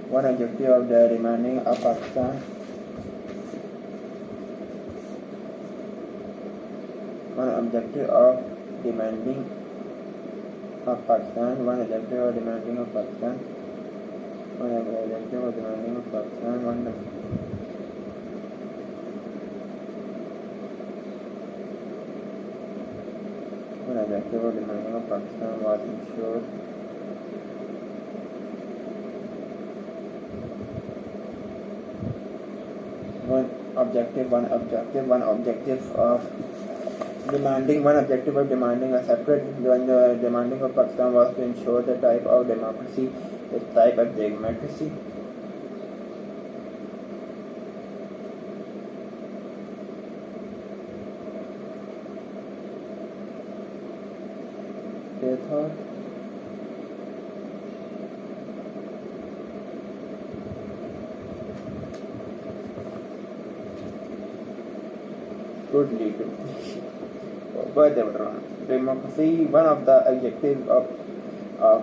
One objective of the demanding of Pakistan. One objective of demanding of Pakistan. One objective of demanding of Pakistan. One objective of demanding of Pakistan. One objective of demanding of Pakistan was ensured one objective of demanding a separate when the demanding of Pakistan was to ensure the type of democracy. They thought could lead to democracy. One of the objectives of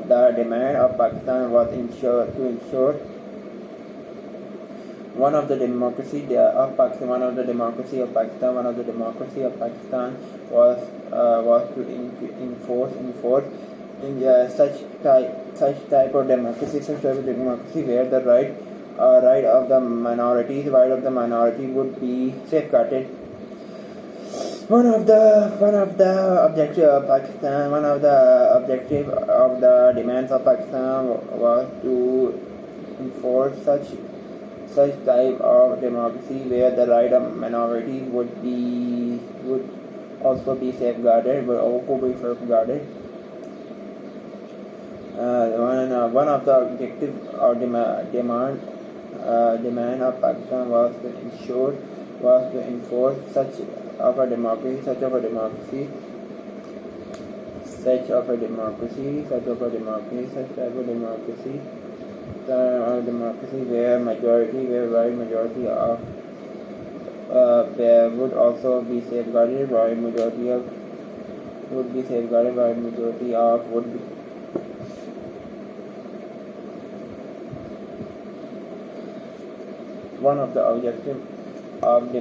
the demand of Pakistan was to ensure one of the democracy of Pakistan was to enforce such type of democracy where the right of the minority would be safeguarded. One of the objective of Pakistan, one of the objective of the demands of Pakistan was to enforce such type of democracy where the right of minority would also be safeguarded. One of the objective or demand of Pakistan was to enforce such of a democracy where there would also be safeguarded majority of would be. One of the objectives of the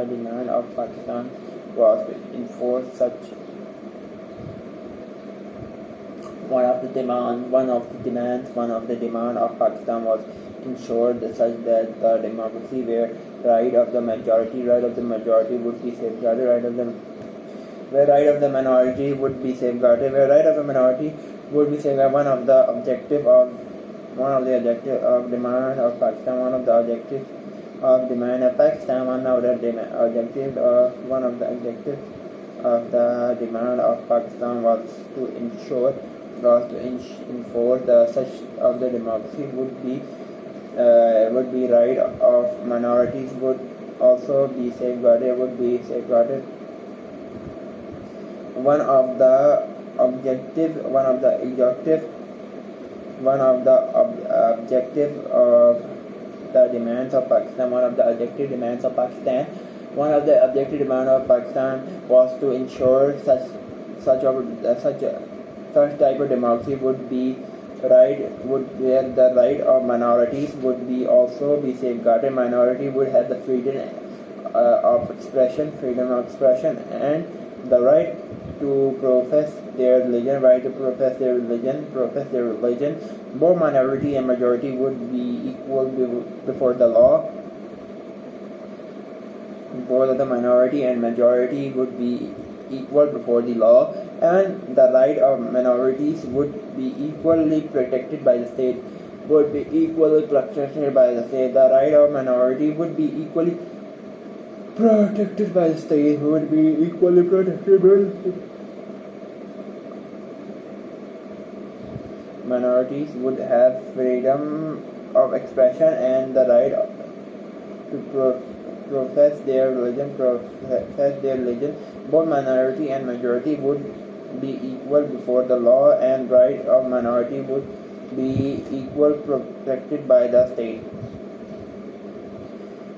demand of Pakistan was to enforce such. One of the demand of Pakistan was ensured such that the democracy where right of the majority would be safeguarded, where right of the minority would be safeguarded, One of the objective of demand of Pakistan, one of the objectives of demand of Pakistan, one of the objective of the demand of Pakistan was to enforce such of the democracy would be right of minorities would also be safeguarded. One of the objective of the demands of Pakistan. One of the objective demands of Pakistan. One of the objective demands of Pakistan was to ensure such type of democracy would be where the right of minorities would be also be safeguarded. Minority would have the freedom of expression, and the right to profess their religion, Both minority and majority would be equal before the law. Both of the minority and majority would be equal before the law, and the right of minorities would be equally protected by the state. The right of minority would be equally protected by the state. Minorities would have freedom of expression and the right to profess their religion. Both minority and majority would be equal before the law, and right of minority would be equal protected by the state.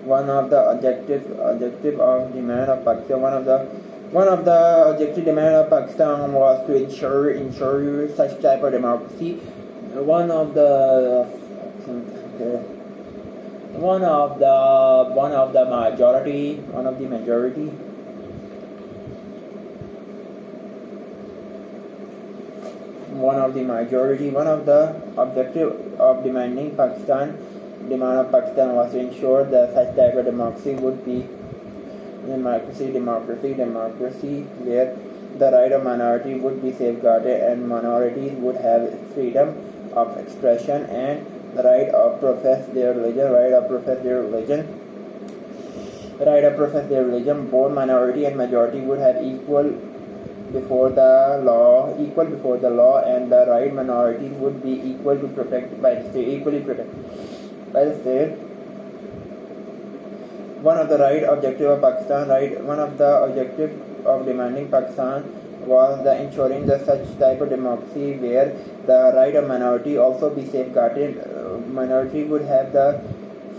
One of the objective of demand of Pakistan. One of the objective demand of Pakistan was to ensure such type of democracy. One of the majority. One of the objective of demand of Pakistan was to ensure that such type of democracy would be democracy where the right of minority would be safeguarded and minorities would have freedom of expression and the right of profess their religion. Both minority and majority would have equal before the law, and the right minority would be equally protected by the state. One of the objective of demanding Pakistan was the ensuring the such type of democracy where the right of minority also be safeguarded. Minority would have the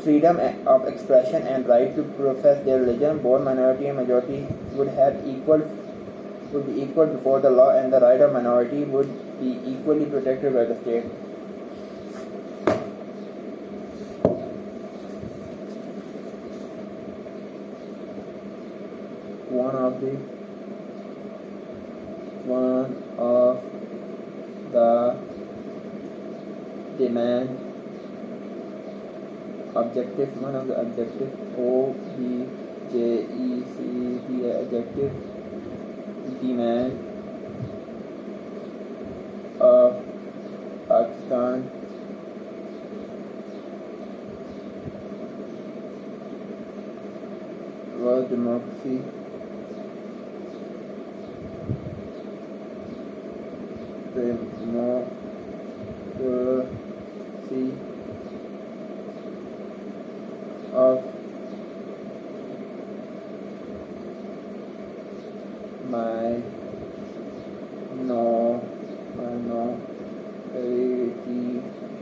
freedom of expression and right to profess their religion. Both minority and majority would be equal before the law, and the right of minority would be equally protected by the state. One of the demand objective, objective demand of Pakistan was democracy. Of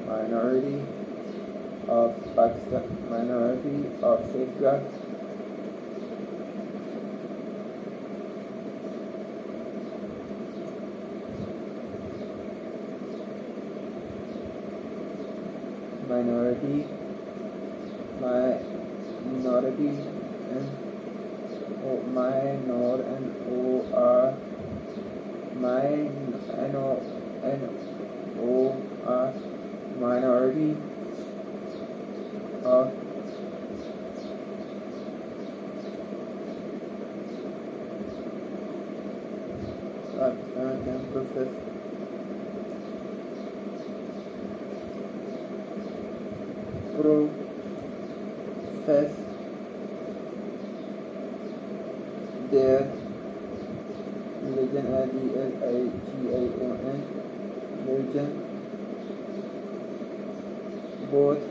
minority of Pakistan, minority of safeguard. Minority and minor and or minority of can profess their religion, religion. Both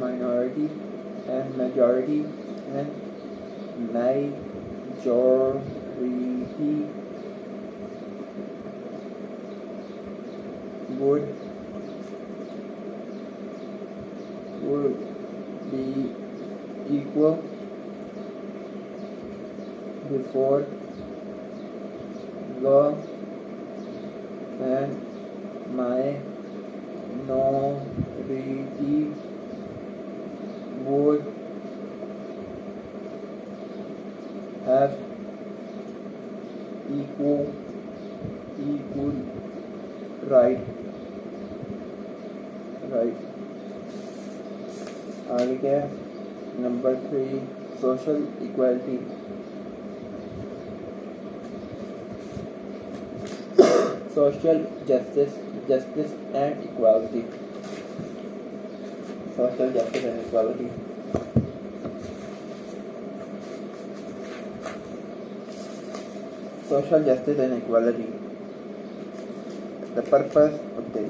minority and majority and majority would be equal before law and minority would have equal right. आगे number 3 social equality. Social justice and equality. Social justice and equality. Social justice and equality. The purpose of the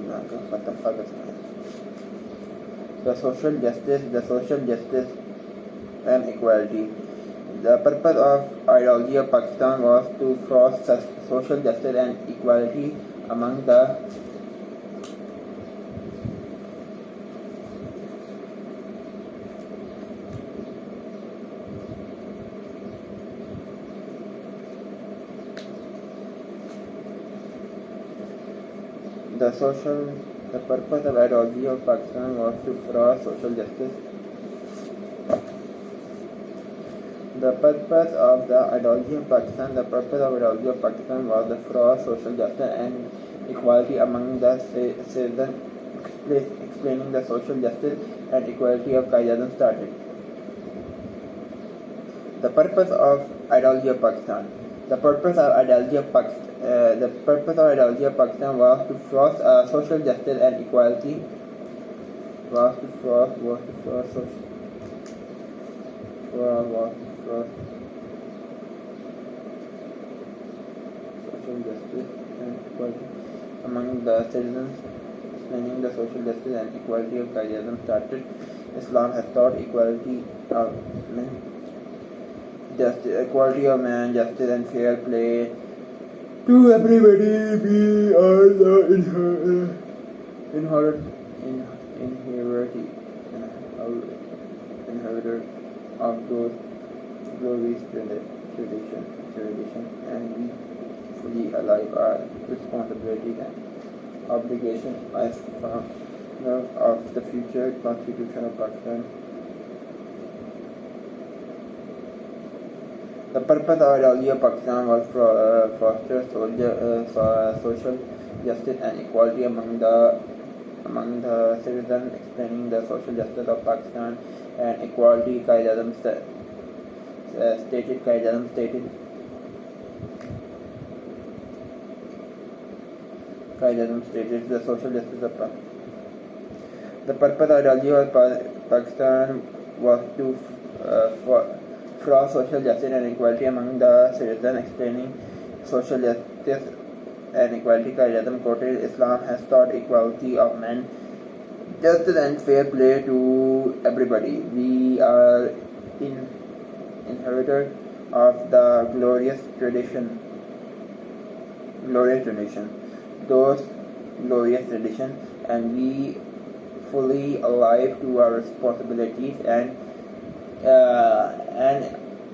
social justice and equality. The purpose of ideology of Pakistan was to foster social justice and equality among the The purpose of ideology of Pakistan was to foster social justice. The purpose of the ideology of Pakistan was to foster social justice and equality among the citizens. Explaining the social justice and equality of Qaeda started. The purpose of ideology of Pakistan. The purpose of ideology of Pakistan was to foster social justice and equality. Social justice and equality among the citizens. Explaining the social justice and equality of Qaeda started. Islam has taught equality of men, equality of man, justice and fair play to everybody. We are the inheritor of those glorious tradition, and we fully alive our responsibilities and obligation as founder of the future Constitution of Pakistan. The purpose of ideology of Pakistan was to foster social justice and equality among the citizens. Explaining the social justice of Pakistan and equality, Qaeda-Ism stated. The social justice of Pakistan. The purpose of ideology of Pakistan was to foster social justice and equality among the citizens. Explaining social justice and equality, Qaeda-Ism quoted, Islam has taught equality of men, justice and fair play to everybody. We are inheritor of the glorious tradition. Those glorious traditions, and we fully alive to our responsibilities and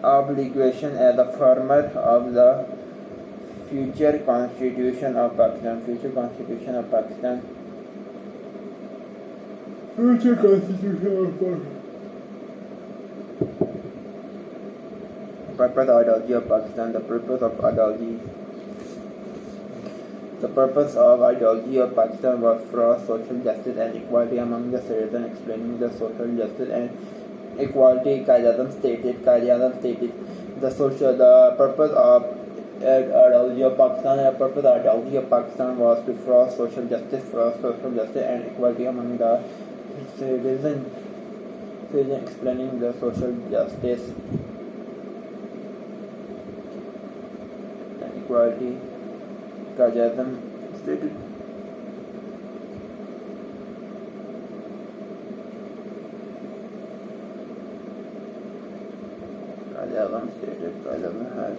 obligation as a farmer of the future Constitution of Pakistan. Purpose of ideology of Pakistan. The purpose of ideology of Pakistan was for social justice and equality among the citizens. Explaining the social justice and equality, Qaeda-Ism stated. The purpose of ideology of Pakistan. The purpose of ideology of Pakistan was to foster social justice and equality among the citizens. Explaining the social justice and equality, Qaeda-Ism stated. Qaeda-Ism had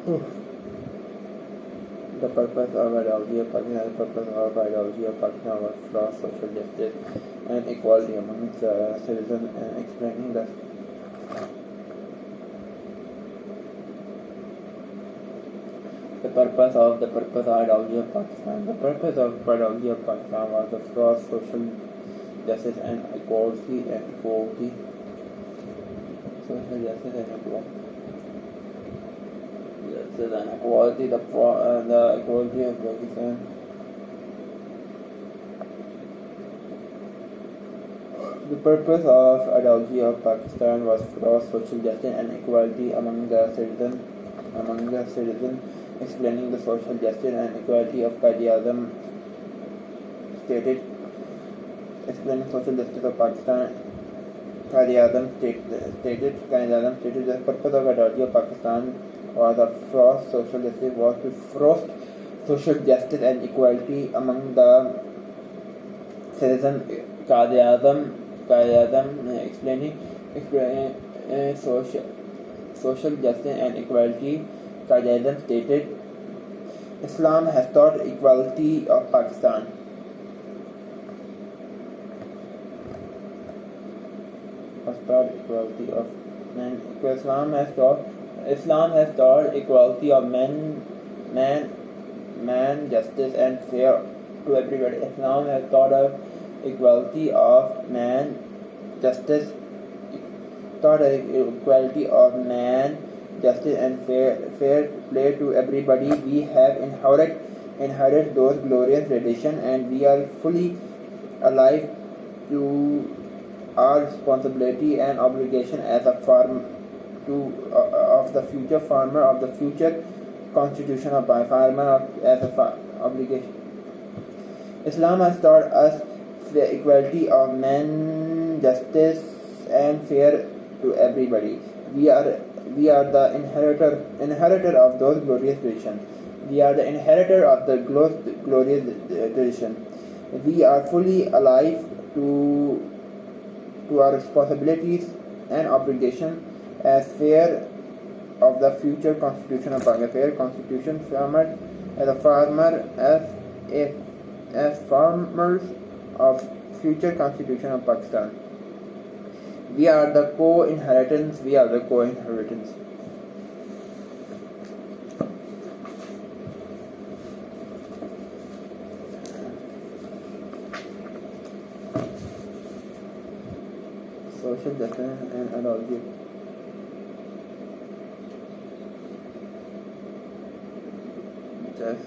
The purpose of ideology of Pakistan, the purpose of ideology of Pakistan was for social justice and equality amongst citizens and explaining the purpose of ideology of Pakistan. The purpose of ideology of Pakistan was the for social justice and equality social justice and equality. Justice and equality, the equality of Pakistan. The purpose of ideology of Pakistan was for social justice and equality among the citizens, explaining the social justice and equality of Qaid-e-Azam stated, explaining social justice of Pakistan. Qaid-e-Azam stated the purpose of ideology of Pakistan was to frost social justice and equality among the citizens. Qaid-e-Azam explaining social justice and equality. Qaid-e-Azam stated, Islam has taught equality of Pakistan. Islam has taught equality of man, justice and fair to everybody. Islam has taught us equality of man, justice, and fair play to everybody. We have inherited those glorious traditions, and we are fully alive to our responsibility and obligation as a of the future farmer of the future constitution of my farmer as a obligation. Islam has taught us the equality of man, justice and fair to everybody. We are the inheritor of those glorious traditions. We are the inheritor of the glorious tradition. We are fully alive to our responsibilities and obligation as fair of the future constitution of Pakistan. Fair constitution farmer as farmers of future constitution of Pakistan. We are the co-inheritance. Social justice and ideology. Justice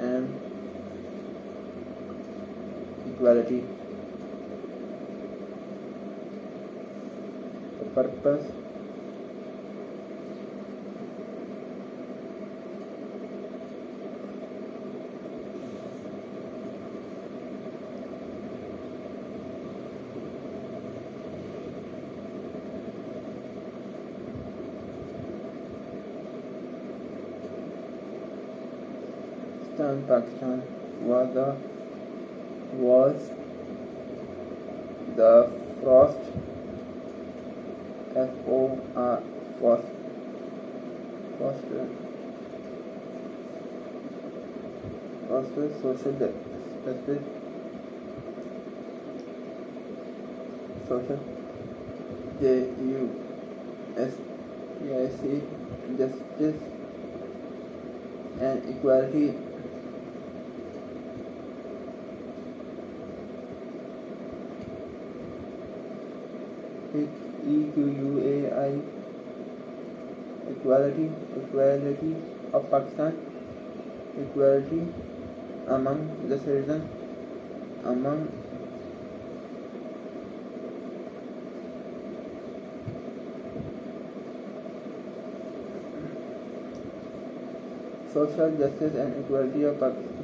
and equality. The purpose Pakistan was the first social justice and equality EQUAI equality of Pakistan, equality among the citizens, among social justice and equality of Pakistan.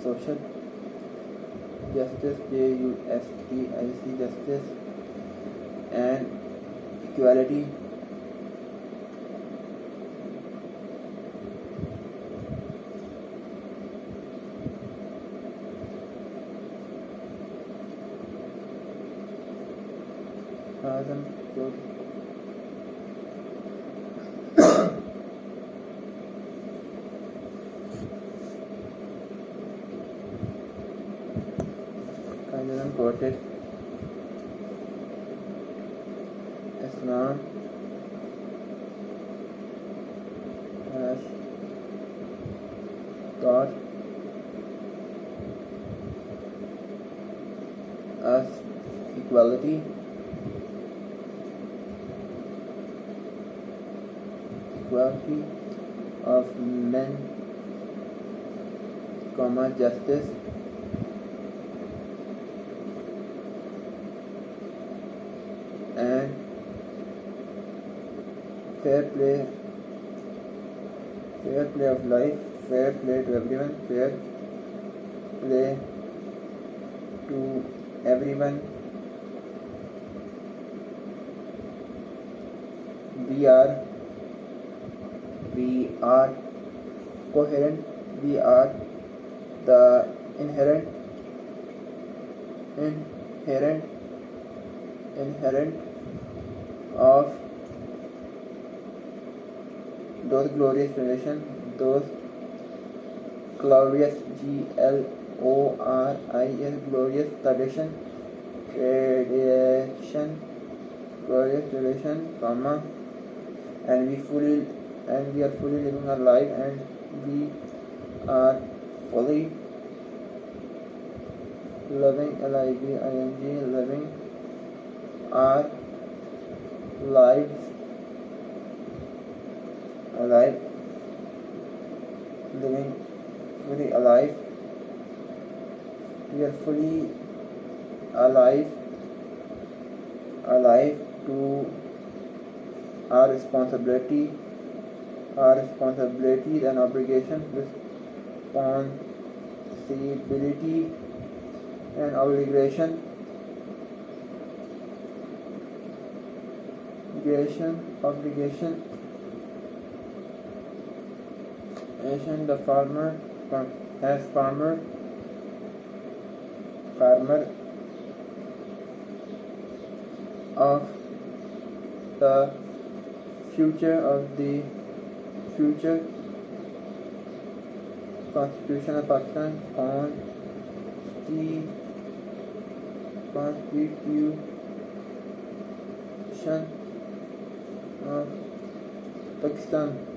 Social justice, justice and equality Kazam quoted Islam has taught us equality, of men, justice, and fair play of life, fair play to everyone, fair play to everyone. We are coherent. We are the inherent of those glorious relations, those glorious glorious tradition, and we are fully living our life, and we are fully living our lives fully alive. We are fully alive to our responsibilities and obligations, responsibility and obligation, the farmer of the future Constitution of Pakistan, Constitution of Pakistan.